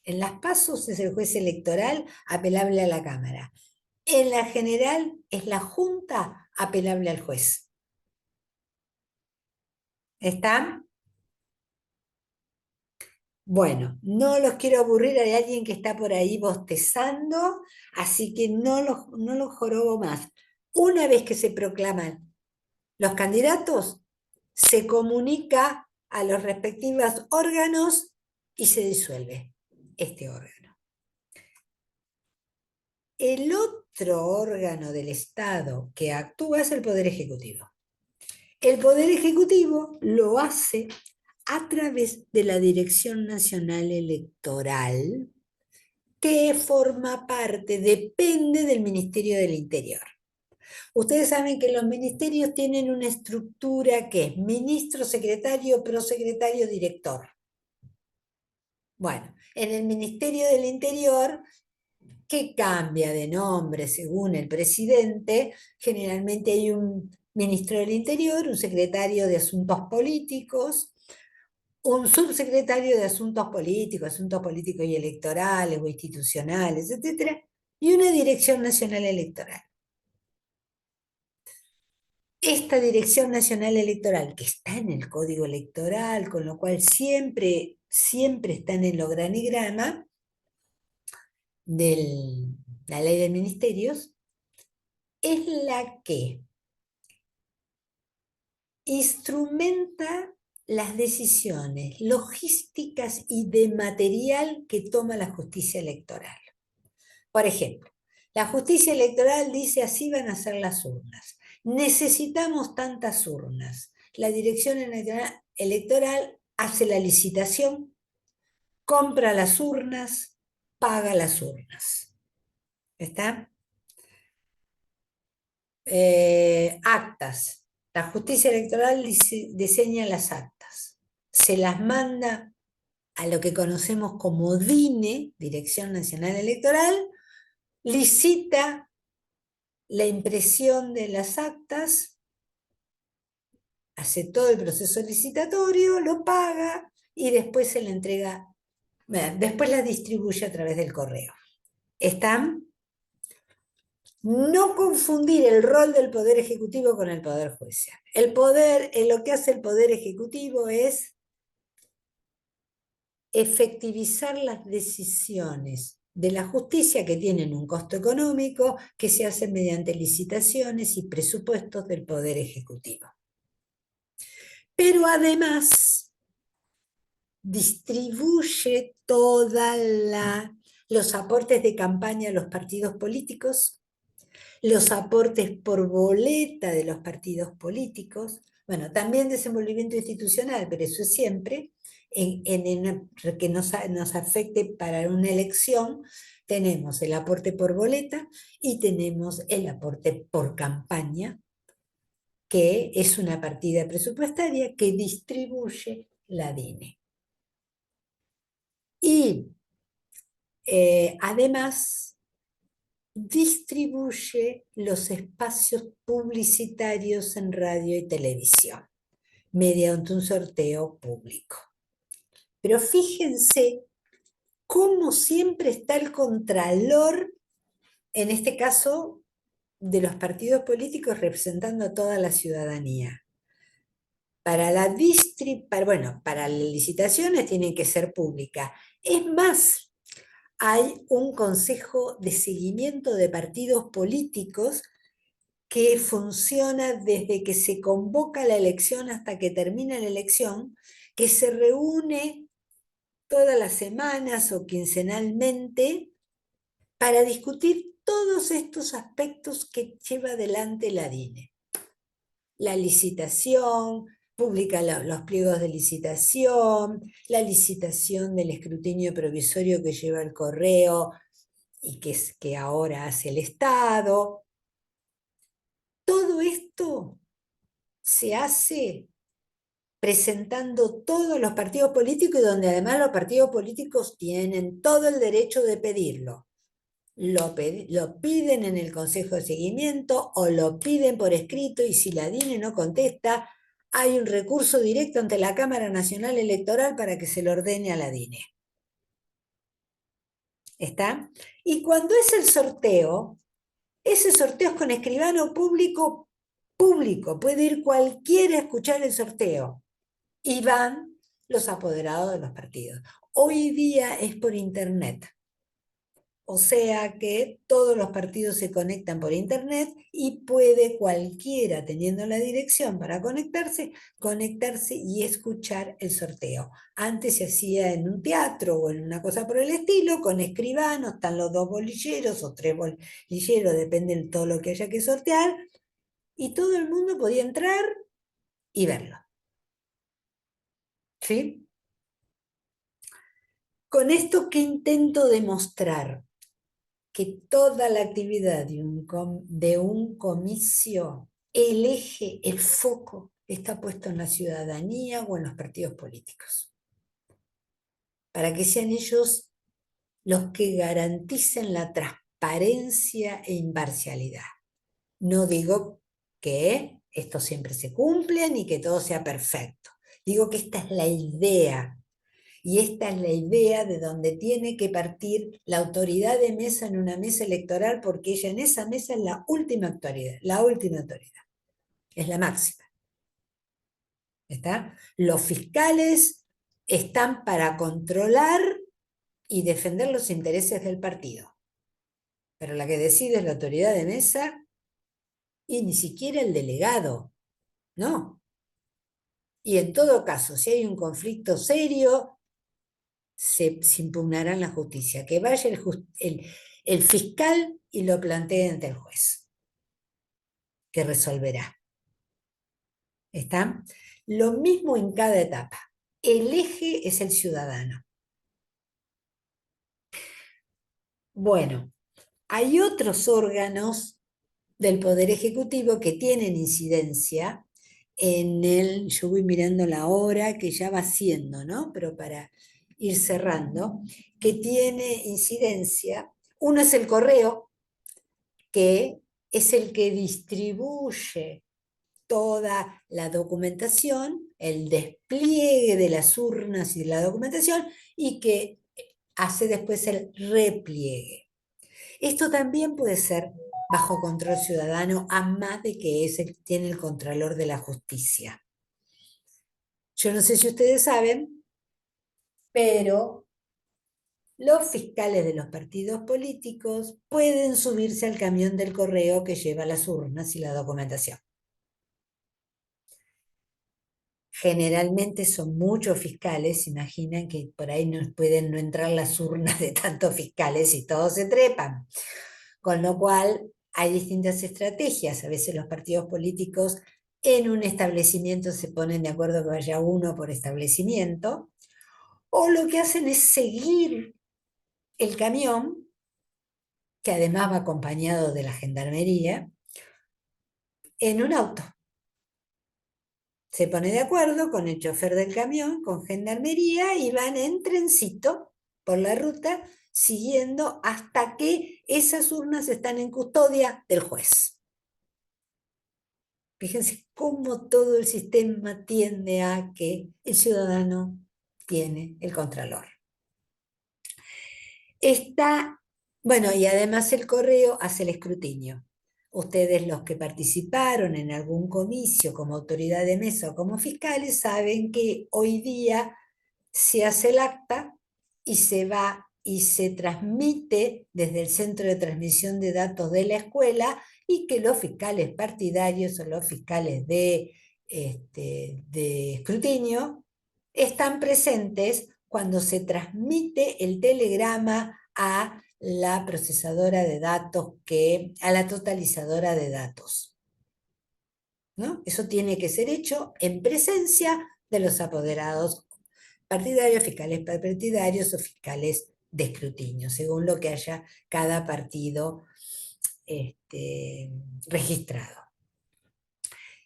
En las pasos es el juez electoral apelable a la Cámara. En la general es la Junta apelable al juez. ¿Están? Bueno, no los quiero aburrir, hay alguien que está por ahí bostezando, así que no los jorobo más. Una vez que se proclaman los candidatos, se comunica a los respectivos órganos y se disuelve este órgano. El otro órgano del Estado que actúa es el Poder Ejecutivo. El Poder Ejecutivo lo hace a través de la Dirección Nacional Electoral, que forma parte, depende del Ministerio del Interior. Ustedes saben que los ministerios tienen una estructura que es ministro, secretario, prosecretario, director. Bueno, en el Ministerio del Interior, que cambia de nombre según el presidente, generalmente hay un ministro del Interior, un secretario de Asuntos Políticos, un subsecretario de Asuntos Políticos y Electorales o Institucionales, etc., y una Dirección Nacional Electoral. Esta Dirección Nacional Electoral, que está en el Código Electoral, con lo cual siempre está en el organigrama de la Ley de Ministerios, es la que instrumenta las decisiones logísticas y de material que toma la justicia electoral. Por ejemplo, la justicia electoral dice así van a ser las urnas. Necesitamos tantas urnas. La Dirección Electoral hace la licitación, compra las urnas, paga las urnas. ¿Está? Actas. La justicia electoral diseña las actas. Se las manda a lo que conocemos como DINE, Dirección Nacional Electoral, licita la impresión de las actas, hace todo el proceso licitatorio, lo paga y después se le entrega, después la distribuye a través del correo. ¿Están? No confundir el rol del Poder Ejecutivo con el Poder Judicial. Lo que hace el Poder Ejecutivo es efectivizar las decisiones de la justicia que tienen un costo económico, que se hacen mediante licitaciones y presupuestos del Poder Ejecutivo. Pero además distribuye todos los aportes de campaña a los partidos políticos, los aportes por boleta de los partidos políticos, bueno, también desenvolvimiento institucional, pero eso es siempre, que nos afecte para una elección, tenemos el aporte por boleta y tenemos el aporte por campaña, que es una partida presupuestaria que distribuye la DINE. Y además distribuye los espacios publicitarios en radio y televisión mediante un sorteo público. Pero fíjense cómo siempre está el contralor, en este caso de los partidos políticos representando a toda la ciudadanía. Para las licitaciones tienen que ser públicas. Es más, hay un consejo de seguimiento de partidos políticos que funciona desde que se convoca la elección hasta que termina la elección, que se reúne todas las semanas o quincenalmente para discutir todos estos aspectos que lleva adelante la DINE. La licitación, publica los pliegos de licitación, la licitación del escrutinio provisorio que lleva el correo y que ahora hace el Estado. Todo esto se hace presentando todos los partidos políticos y donde además los partidos políticos tienen todo el derecho de pedirlo. Lo piden en el Consejo de Seguimiento o lo piden por escrito y si la DINE no contesta, hay un recurso directo ante la Cámara Nacional Electoral para que se lo ordene a la DINE. ¿Está? Y cuando es el sorteo, ese sorteo es con escribano público, puede ir cualquiera a escuchar el sorteo. Y van los apoderados de los partidos. Hoy día es por internet. O sea que todos los partidos se conectan por internet y puede cualquiera, teniendo la dirección para conectarse y escuchar el sorteo. Antes se hacía en un teatro o en una cosa por el estilo, con escribanos, están los 2 bolilleros o 3 bolilleros, depende de todo lo que haya que sortear, y todo el mundo podía entrar y verlo. ¿Sí? Con esto, ¿qué intento demostrar? Que toda la actividad de un comicio, el eje, el foco, está puesto en la ciudadanía o en los partidos políticos. Para que sean ellos los que garanticen la transparencia e imparcialidad. No digo que esto siempre se cumpla ni que todo sea perfecto. Digo que esta es la idea. Y esta es la idea de donde tiene que partir la autoridad de mesa en una mesa electoral, porque ella en esa mesa es la última autoridad, es la máxima. ¿Está? Los fiscales están para controlar y defender los intereses del partido. Pero la que decide es la autoridad de mesa y ni siquiera el delegado, ¿no? Y en todo caso, si hay un conflicto serio, se impugnará en la justicia. Que vaya el fiscal y lo plantee ante el juez, que resolverá. ¿Está? Lo mismo en cada etapa. El eje es el ciudadano. Bueno, hay otros órganos del Poder Ejecutivo que tienen incidencia en yo voy mirando la hora que ya va siendo, ¿no? Pero para ir cerrando, que tiene incidencia. Uno es el correo, que es el que distribuye toda la documentación, el despliegue de las urnas y de la documentación, y que hace después el repliegue. Esto también puede ser bajo control ciudadano, a más de que tiene el Contralor de la Justicia. Yo no sé si ustedes saben, pero los fiscales de los partidos políticos pueden subirse al camión del correo que lleva las urnas y la documentación. Generalmente son muchos fiscales, imaginan que por ahí no pueden no entrar las urnas de tantos fiscales y todos se trepan. Con lo cual hay distintas estrategias. A veces los partidos políticos en un establecimiento se ponen de acuerdo que vaya uno por establecimiento, o lo que hacen es seguir el camión, que además va acompañado de la gendarmería, en un auto. Se pone de acuerdo con el chofer del camión, con gendarmería, y van en trencito por la ruta, siguiendo hasta que esas urnas están en custodia del juez. Fíjense cómo todo el sistema tiende a que el ciudadano tiene el contralor. Bueno, y además el correo hace el escrutinio. Ustedes, los que participaron en algún comicio como autoridad de mesa o como fiscales, saben que hoy día se hace el acta y se va y se transmite desde el centro de transmisión de datos de la escuela, y que los fiscales partidarios o los fiscales de escrutinio están presentes cuando se transmite el telegrama a la procesadora de datos, a la totalizadora de datos. ¿No? Eso tiene que ser hecho en presencia de los apoderados partidarios, fiscales partidarios o fiscales de escrutinio, según lo que haya cada partido registrado.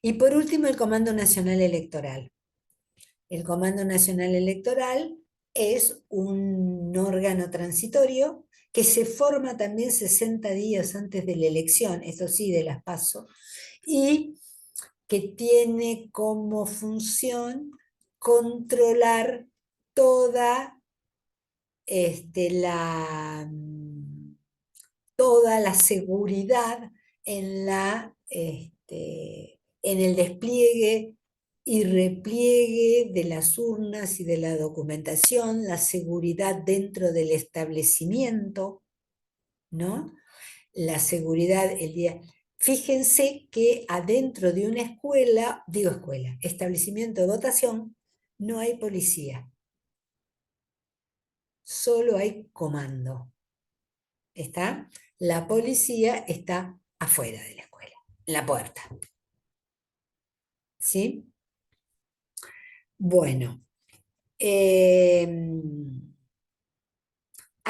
Y por último, el Comando Nacional Electoral. El Comando Nacional Electoral es un órgano transitorio que se forma también 60 días antes de la elección, eso sí, de las PASO, y que tiene como función controlar toda toda la seguridad en el despliegue y repliegue de las urnas y de la documentación, la seguridad dentro del establecimiento, ¿no? La seguridad el día. Fíjense que adentro de una establecimiento de votación, no hay policía, solo hay comando. ¿Está? La policía está afuera de la escuela, en la puerta. ¿Sí? Bueno,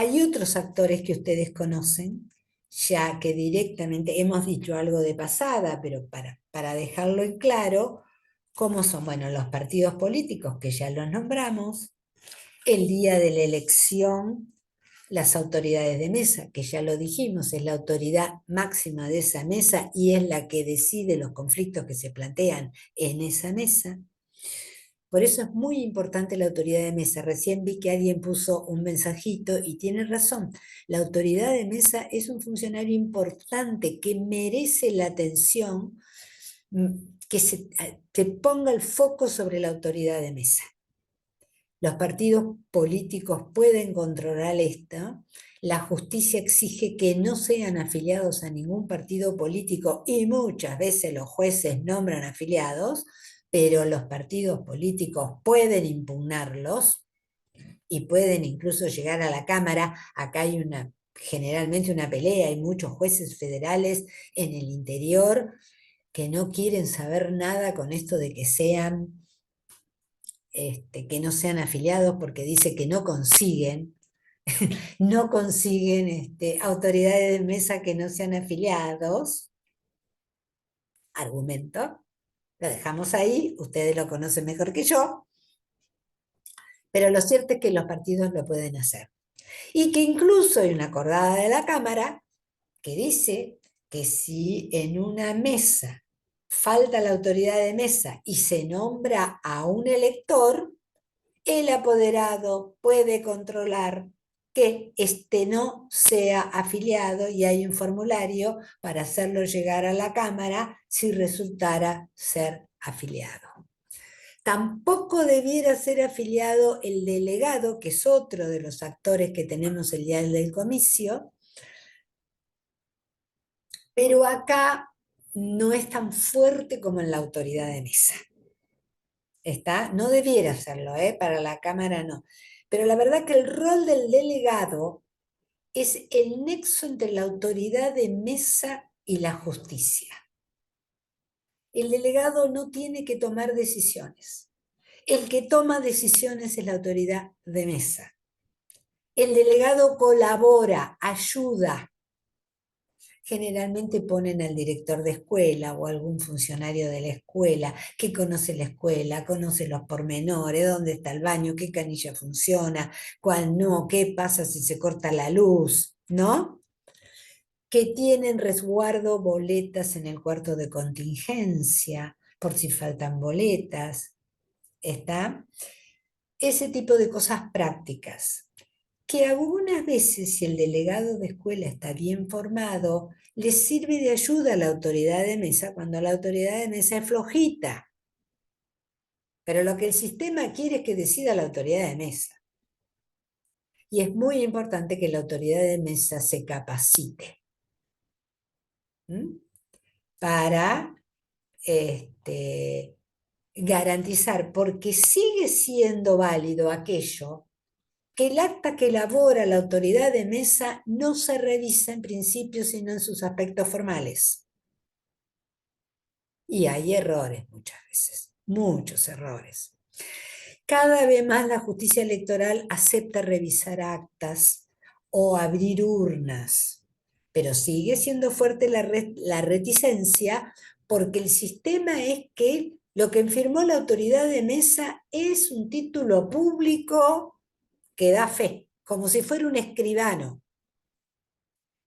Hay otros actores que ustedes conocen, ya que directamente hemos dicho algo de pasada, pero para dejarlo en claro, ¿cómo son? Bueno, los partidos políticos, que ya los nombramos, el día de la elección, las autoridades de mesa, que ya lo dijimos, es la autoridad máxima de esa mesa y es la que decide los conflictos que se plantean en esa mesa. Por eso es muy importante la autoridad de mesa. Recién vi que alguien puso un mensajito y tiene razón. La autoridad de mesa es un funcionario importante que merece la atención, que se ponga el foco sobre la autoridad de mesa. Los partidos políticos pueden controlar esto. La justicia exige que no sean afiliados a ningún partido político y muchas veces los jueces nombran afiliados, pero los partidos políticos pueden impugnarlos y pueden incluso llegar a la Cámara. Acá hay generalmente una pelea, hay muchos jueces federales en el interior que no quieren saber nada con esto de que no sean afiliados porque dice que no consiguen, no consiguen autoridades de mesa que no sean afiliados. Argumento, lo dejamos ahí, ustedes lo conocen mejor que yo, pero lo cierto es que los partidos lo pueden hacer. Y que incluso hay una acordada de la Cámara que dice que si en una mesa falta la autoridad de mesa y se nombra a un elector, el apoderado puede controlar que este no sea afiliado y hay un formulario para hacerlo llegar a la Cámara si resultara ser afiliado. Tampoco debiera ser afiliado el delegado, que es otro de los actores que tenemos el día del comicio, pero acá no es tan fuerte como en la autoridad de mesa. No debiera serlo, para la Cámara no. Pero la verdad que el rol del delegado es el nexo entre la autoridad de mesa y la justicia. El delegado no tiene que tomar decisiones. El que toma decisiones es la autoridad de mesa. El delegado colabora, ayuda. Generalmente ponen al director de escuela o algún funcionario de la escuela que conoce la escuela, conoce los pormenores, dónde está el baño, qué canilla funciona, cuál no, qué pasa si se corta la luz, ¿no? Que tienen resguardo boletas en el cuarto de contingencia, por si faltan boletas, ¿está? Ese tipo de cosas prácticas, que algunas veces, si el delegado de escuela está bien formado, le sirve de ayuda a la autoridad de mesa cuando la autoridad de mesa es flojita. Pero lo que el sistema quiere es que decida la autoridad de mesa. Y es muy importante que la autoridad de mesa se capacite para garantizar, porque sigue siendo válido aquello que el acta que elabora la autoridad de mesa no se revisa en principio, sino en sus aspectos formales. Y hay errores muchas veces, muchos errores. Cada vez más la justicia electoral acepta revisar actas o abrir urnas, pero sigue siendo fuerte la reticencia porque el sistema es que lo que firmó la autoridad de mesa es un título público que da fe, como si fuera un escribano.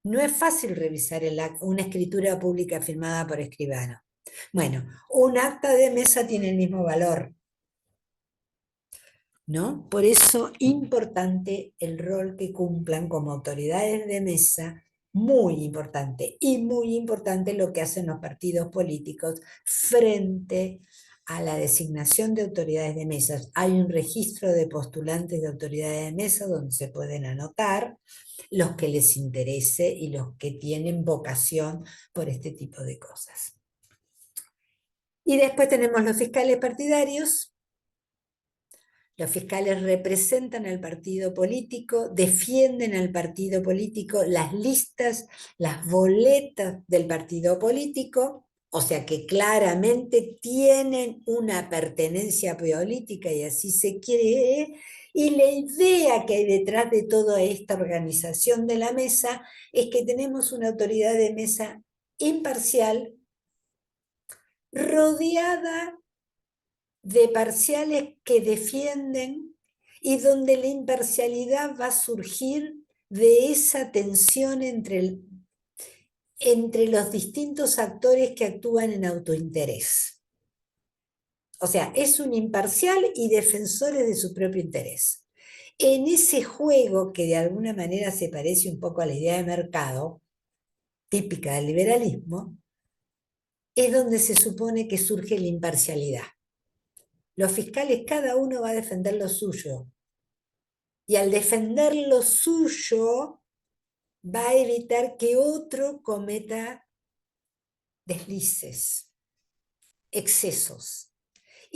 No es fácil revisar una escritura pública firmada por escribano. Bueno, un acta de mesa tiene el mismo valor, ¿no? Por eso, importante el rol que cumplan como autoridades de mesa, muy importante, y muy importante lo que hacen los partidos políticos frente a la designación de autoridades de mesa. Hay un registro de postulantes de autoridades de mesa donde se pueden anotar los que les interese y los que tienen vocación por este tipo de cosas. Y después tenemos los fiscales partidarios. Los fiscales representan al partido político, defienden al partido político, las listas, las boletas del partido político, o sea que claramente tienen una pertenencia política y así se cree, Y la idea que hay detrás de toda esta organización de la mesa es que tenemos una autoridad de mesa imparcial, rodeada de parciales que defienden y donde la imparcialidad va a surgir de esa tensión entre los distintos actores que actúan en autointerés. O sea, es un imparcial y defensores de su propio interés. En ese juego, que de alguna manera se parece un poco a la idea de mercado, típica del liberalismo, es donde se supone que surge la imparcialidad. Los fiscales, cada uno va a defender lo suyo. Y al defender lo suyo, va a evitar que otro cometa deslices, excesos.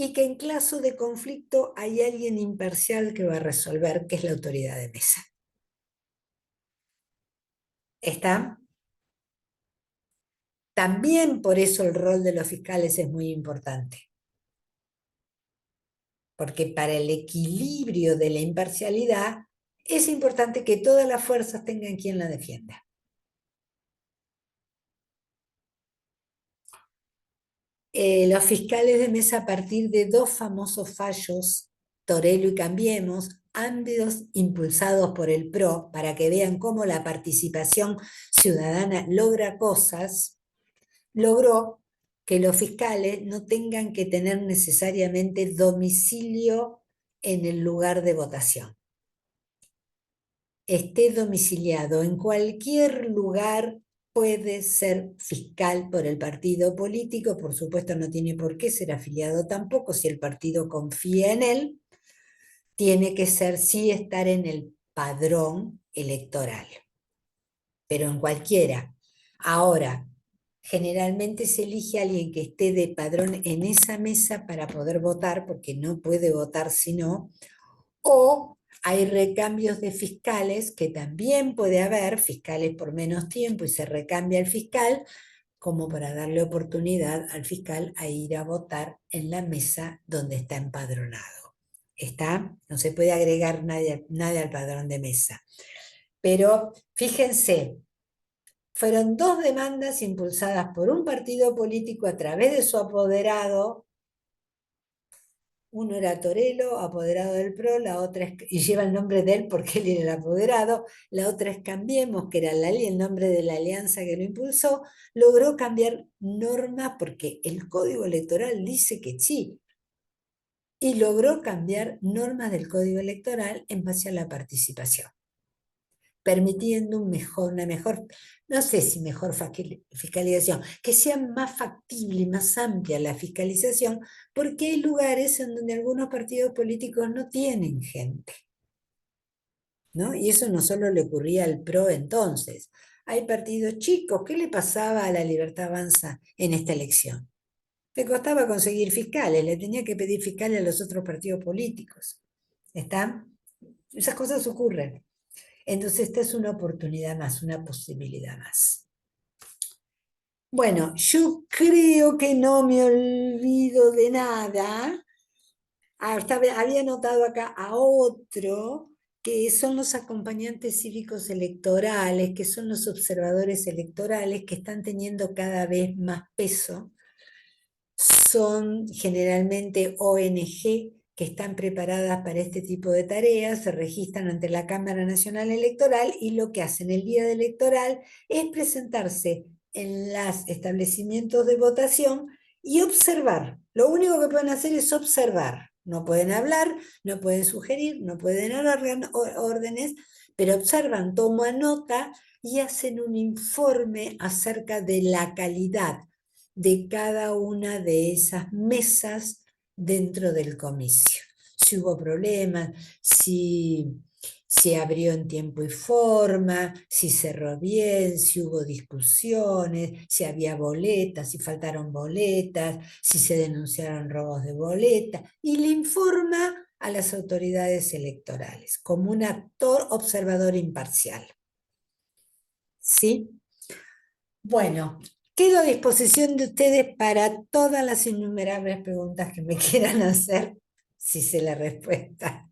Y que en caso de conflicto hay alguien imparcial que va a resolver, que es la autoridad de mesa. ¿Está? También por eso el rol de los fiscales es muy importante. Porque para el equilibrio de la imparcialidad es importante que todas las fuerzas tengan quien la defienda. Los fiscales de mesa, a partir de dos famosos fallos, Torello y Cambiemos, ambos impulsados por el PRO, para que vean cómo la participación ciudadana logra cosas, logró que los fiscales no tengan que tener necesariamente domicilio en el lugar de votación. Esté domiciliado en cualquier lugar, puede ser fiscal por el partido político, por supuesto no tiene por qué ser afiliado tampoco, si el partido confía en él, tiene que ser sí estar en el padrón electoral, pero en cualquiera. Ahora, generalmente se elige a alguien que esté de padrón en esa mesa para poder votar, porque no puede votar si no, o hay recambios de fiscales, que también puede haber fiscales por menos tiempo y se recambia el fiscal, como para darle oportunidad al fiscal a ir a votar en la mesa donde está empadronado. ¿Está? No se puede agregar nadie al padrón de mesa. Pero fíjense, fueron dos demandas impulsadas por un partido político a través de su apoderado. Uno era Torello, apoderado del PRO, la otra y lleva el nombre de él porque él era el apoderado, la otra es Cambiemos, que era el nombre de la alianza que lo impulsó, logró cambiar normas porque el Código Electoral dice que sí, y logró cambiar normas del Código Electoral en base a la participación, permitiendo una mejor, no sé si mejor fiscalización, que sea más factible y más amplia la fiscalización, porque hay lugares en donde algunos partidos políticos no tienen gente, ¿no? Y eso no solo le ocurría al PRO entonces. Hay partidos chicos. ¿Qué le pasaba a la Libertad Avanza en esta elección? Le costaba conseguir fiscales, le tenía que pedir fiscales a los otros partidos políticos. ¿Están? Esas cosas ocurren. Entonces esta es una oportunidad más, una posibilidad más. Bueno, yo creo que no me olvido de nada. Había notado acá a otro, que son los acompañantes cívicos electorales, que son los observadores electorales, que están teniendo cada vez más peso. Son generalmente ONG que están preparadas para este tipo de tareas, se registran ante la Cámara Nacional Electoral y lo que hacen el día electoral es presentarse en los establecimientos de votación y observar. Lo único que pueden hacer es observar. No pueden hablar, no pueden sugerir, no pueden dar órdenes, pero observan, toman nota y hacen un informe acerca de la calidad de cada una de esas mesas dentro del comicio. Si hubo problemas, si se abrió en tiempo y forma, si cerró bien, si hubo discusiones, si había boletas, si faltaron boletas, si se denunciaron robos de boletas, y le informa a las autoridades electorales como un actor observador imparcial. ¿Sí? Bueno, quedo a disposición de ustedes para todas las innumerables preguntas que me quieran hacer, si sé la respuesta.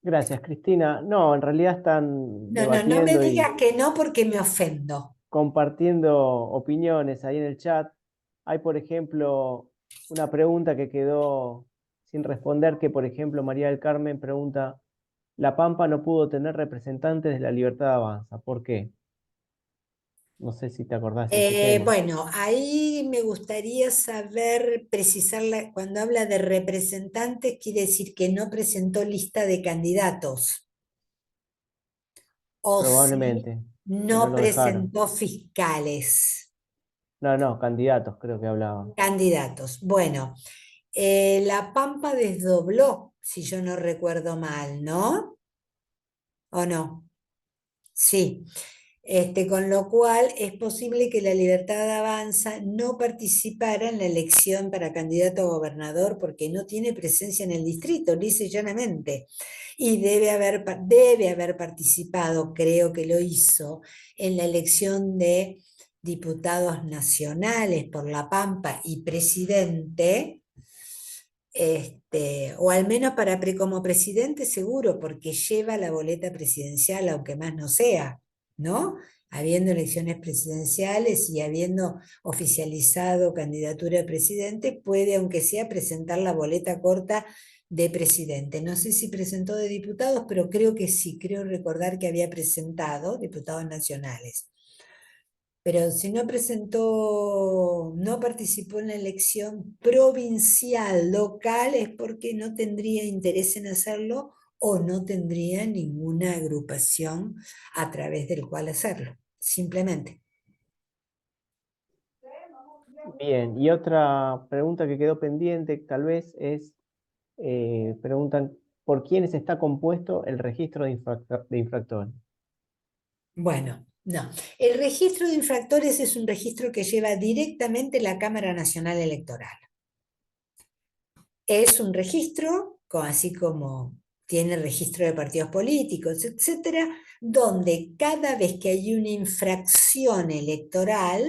Gracias, Cristina. No, en realidad están No, no, no me debatiendo digas y que no porque me ofendo. compartiendo opiniones ahí en el chat. Hay, por ejemplo, una pregunta que quedó sin responder, que, por ejemplo, María del Carmen pregunta, La Pampa no pudo tener representantes de la Libertad Avanza. ¿Por qué? No sé si te acordás de ese tema. Bueno, ahí me gustaría saber, precisarla, cuando habla de representantes, quiere decir que no presentó lista de candidatos, o si Probablemente, que no no lo dejaron. presentó fiscales, No, no, candidatos creo que hablaban. candidatos. Bueno, La Pampa desdobló, si yo no recuerdo mal, ¿no? ¿O no? Sí. Con lo cual es posible que la Libertad Avanza no participara en la elección para candidato a gobernador porque no tiene presencia en el distrito, lisa y llanamente. Y debe haber participado, creo que lo hizo, en la elección de diputados nacionales por La Pampa y presidente, o al menos como presidente seguro, porque lleva la boleta presidencial, aunque más no sea, ¿no? Habiendo elecciones presidenciales y habiendo oficializado candidatura a presidente, puede, aunque sea, presentar la boleta corta de presidente. No sé si presentó de diputados, pero creo que sí, creo recordar que había presentado diputados nacionales. Pero si no presentó, no participó en la elección provincial, local, es porque no tendría interés en hacerlo o no tendría ninguna agrupación a través del cual hacerlo, simplemente. Bien, y otra pregunta que quedó pendiente tal vez es, preguntan, ¿por quiénes está compuesto el registro de infractores? Bueno, no. El registro de infractores es un registro que lleva directamente la Cámara Nacional Electoral. Es un registro, así como tiene registro de partidos políticos, etcétera, donde cada vez que hay una infracción electoral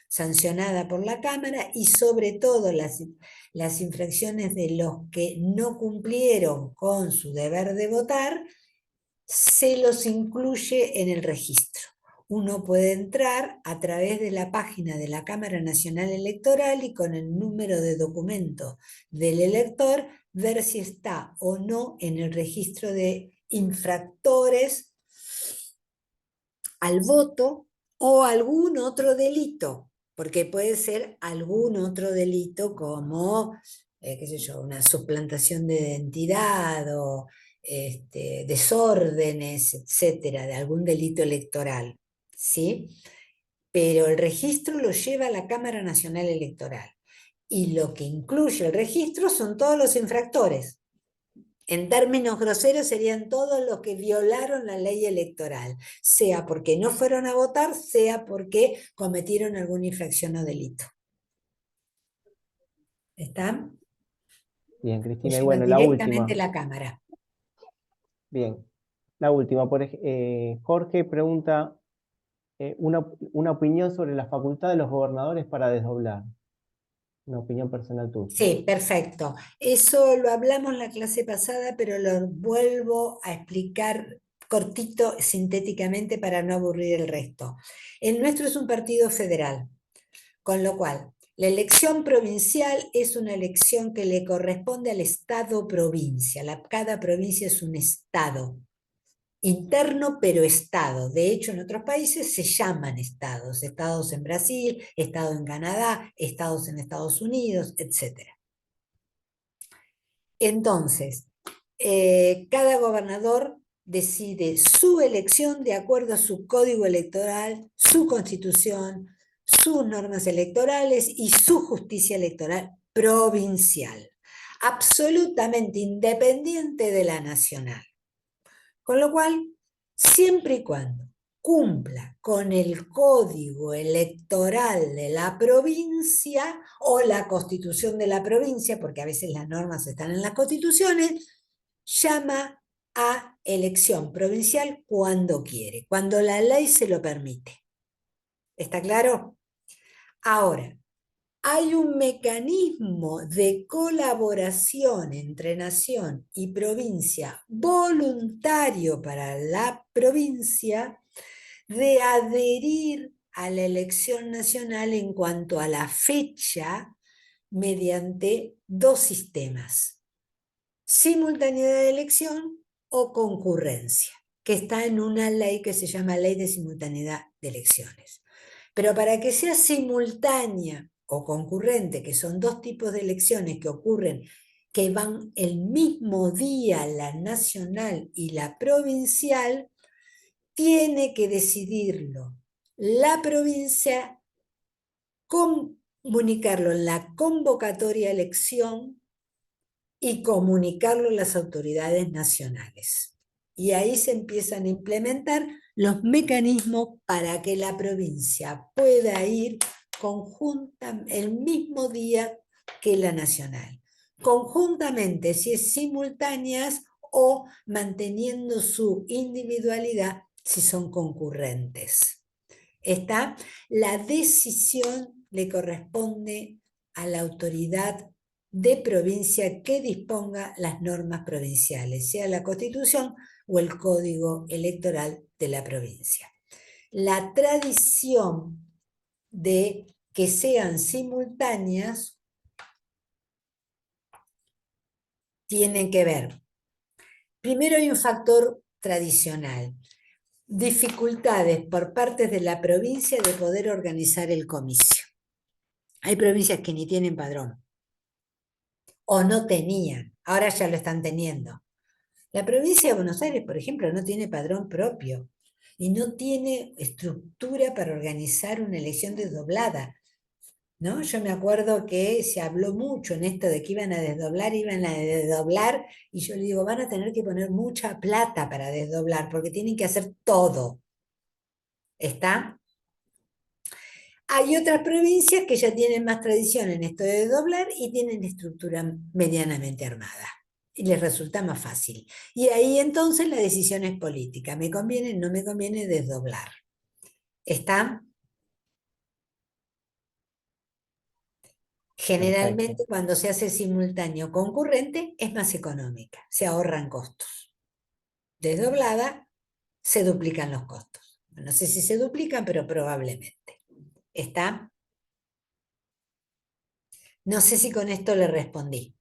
sancionada por la Cámara y sobre todo las infracciones de los que no cumplieron con su deber de votar, se los incluye en el registro. Uno puede entrar a través de la página de la Cámara Nacional Electoral y con el número de documento del elector ver si está o no en el registro de infractores al voto o algún otro delito, porque puede ser algún otro delito como, qué sé yo, una suplantación de identidad o desórdenes, etcétera, de algún delito electoral, ¿sí? Pero el registro lo lleva a la Cámara Nacional Electoral. Y lo que incluye el registro son todos los infractores. En términos groseros serían todos los que violaron la ley electoral, sea porque no fueron a votar, sea porque cometieron alguna infracción o delito. ¿Está? Bien, Lo Cristina, y lleva bueno, la directamente última. la Cámara. Bien, la última. Jorge pregunta una opinión sobre la facultad de los gobernadores para desdoblar. Una opinión personal tuya. Sí, perfecto. Eso lo hablamos la clase pasada, pero lo vuelvo a explicar cortito, sintéticamente, para no aburrir el resto. El nuestro es un partido federal. Con lo cual, la elección provincial es una elección que le corresponde al Estado-provincia. Cada provincia es un Estado, interno pero Estado. De hecho, en otros países se llaman Estados. Estados en Brasil, Estado en Canadá, Estados en Estados Unidos, etc. Entonces, cada gobernador decide su elección de acuerdo a su código electoral, su constitución, sus normas electorales y su justicia electoral provincial, absolutamente independiente de la nacional. Con lo cual, siempre y cuando cumpla con el código electoral de la provincia o la constitución de la provincia, porque a veces las normas están en las constituciones, llama a elección provincial cuando quiere, cuando la ley se lo permite. ¿Está claro? Ahora, hay un mecanismo de colaboración entre nación y provincia voluntario para la provincia de adherir a la elección nacional en cuanto a la fecha mediante dos sistemas: simultaneidad de elección o concurrencia, que está en una ley que se llama Ley de Simultaneidad de Elecciones. Pero para que sea simultánea o concurrente, que son dos tipos de elecciones que ocurren, que van el mismo día, la nacional y la provincial, tiene que decidirlo la provincia, comunicarlo en la convocatoria a elección y comunicarlo a las autoridades nacionales. Y ahí se empiezan a implementar los mecanismos para que la provincia pueda ir el mismo día que la nacional. Conjuntamente, si es simultáneas o manteniendo su individualidad si son concurrentes. ¿Está? La decisión le corresponde a la autoridad de provincia que disponga las normas provinciales, sea la Constitución o el Código Electoral de la provincia. La tradición de que sean simultáneas tiene que ver. Primero hay un factor tradicional: dificultades por parte de la provincia de poder organizar el comicio. Hay provincias que ni tienen padrón, o no tenían, ahora ya lo están teniendo. La provincia de Buenos Aires, por ejemplo, no tiene padrón propio y no tiene estructura para organizar una elección desdoblada, ¿no? Yo me acuerdo que se habló mucho en esto de que iban a desdoblar, y yo le digo, van a tener que poner mucha plata para desdoblar, porque tienen que hacer todo. ¿Está? Hay otras provincias que ya tienen más tradición en esto de desdoblar y tienen estructura medianamente armada. Y les resulta más fácil. Y ahí entonces la decisión es política. ¿Me conviene? No me conviene desdoblar. ¿Está? Perfecto. Generalmente cuando se hace simultáneo concurrente es más económica, se ahorran costos. Desdoblada, se duplican los costos. No sé si se duplican, pero probablemente. ¿Está? No sé si con esto le respondí.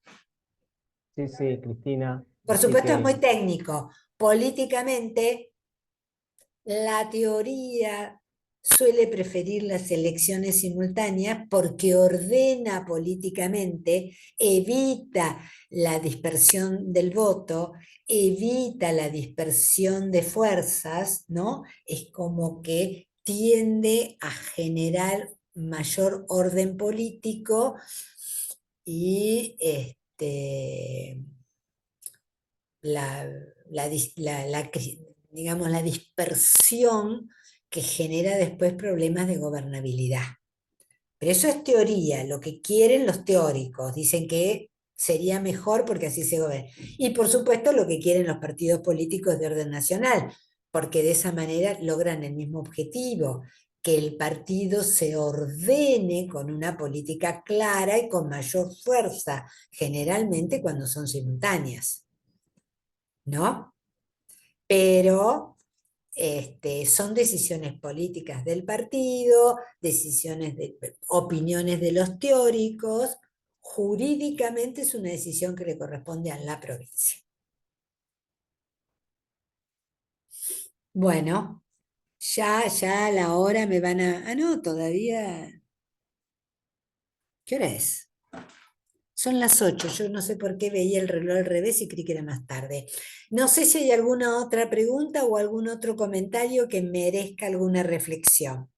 Sí, sí, Cristina. Por Así supuesto es muy que, técnico. Políticamente, la teoría suele preferir las elecciones simultáneas porque ordena políticamente, evita la dispersión del voto, evita la dispersión de fuerzas, ¿no? Es como que tiende a generar mayor orden político y la, digamos, la dispersión que genera después problemas de gobernabilidad. Pero eso es teoría, lo que quieren los teóricos. Dicen que sería mejor porque así se gobierna. Y por supuesto lo que quieren los partidos políticos de orden nacional, porque de esa manera logran el mismo objetivo: que el partido se ordene con una política clara y con mayor fuerza, generalmente cuando son simultáneas, ¿no? Pero son decisiones políticas del partido, opiniones de los teóricos. Jurídicamente es una decisión que le corresponde a la provincia. Bueno, ya a la hora me van a... Ah, no, todavía... ¿Qué hora es? Son las 8, yo no sé por qué veía el reloj al revés y creí que era más tarde. No sé si hay alguna otra pregunta o algún otro comentario que merezca alguna reflexión.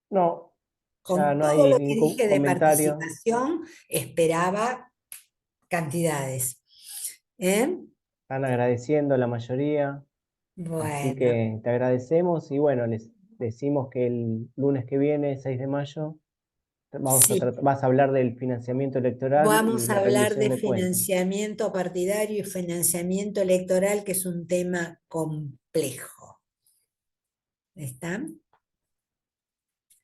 no, ya Con no todo hay lo que ningún dije de comentario. participación, esperaba cantidades. ¿Eh? Están agradeciendo la mayoría. Así Bueno, que te agradecemos y bueno, les decimos que el lunes que viene, 6 de mayo, sí, vas a hablar del financiamiento electoral y vamos a la hablar rendición de de cuentas. financiamiento partidario y financiamiento electoral, que es un tema complejo. ¿Está?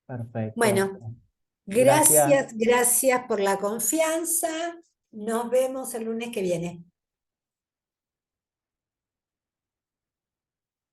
Perfecto. Bueno, Gracias. Gracias, gracias por la confianza. Nos vemos el lunes que viene.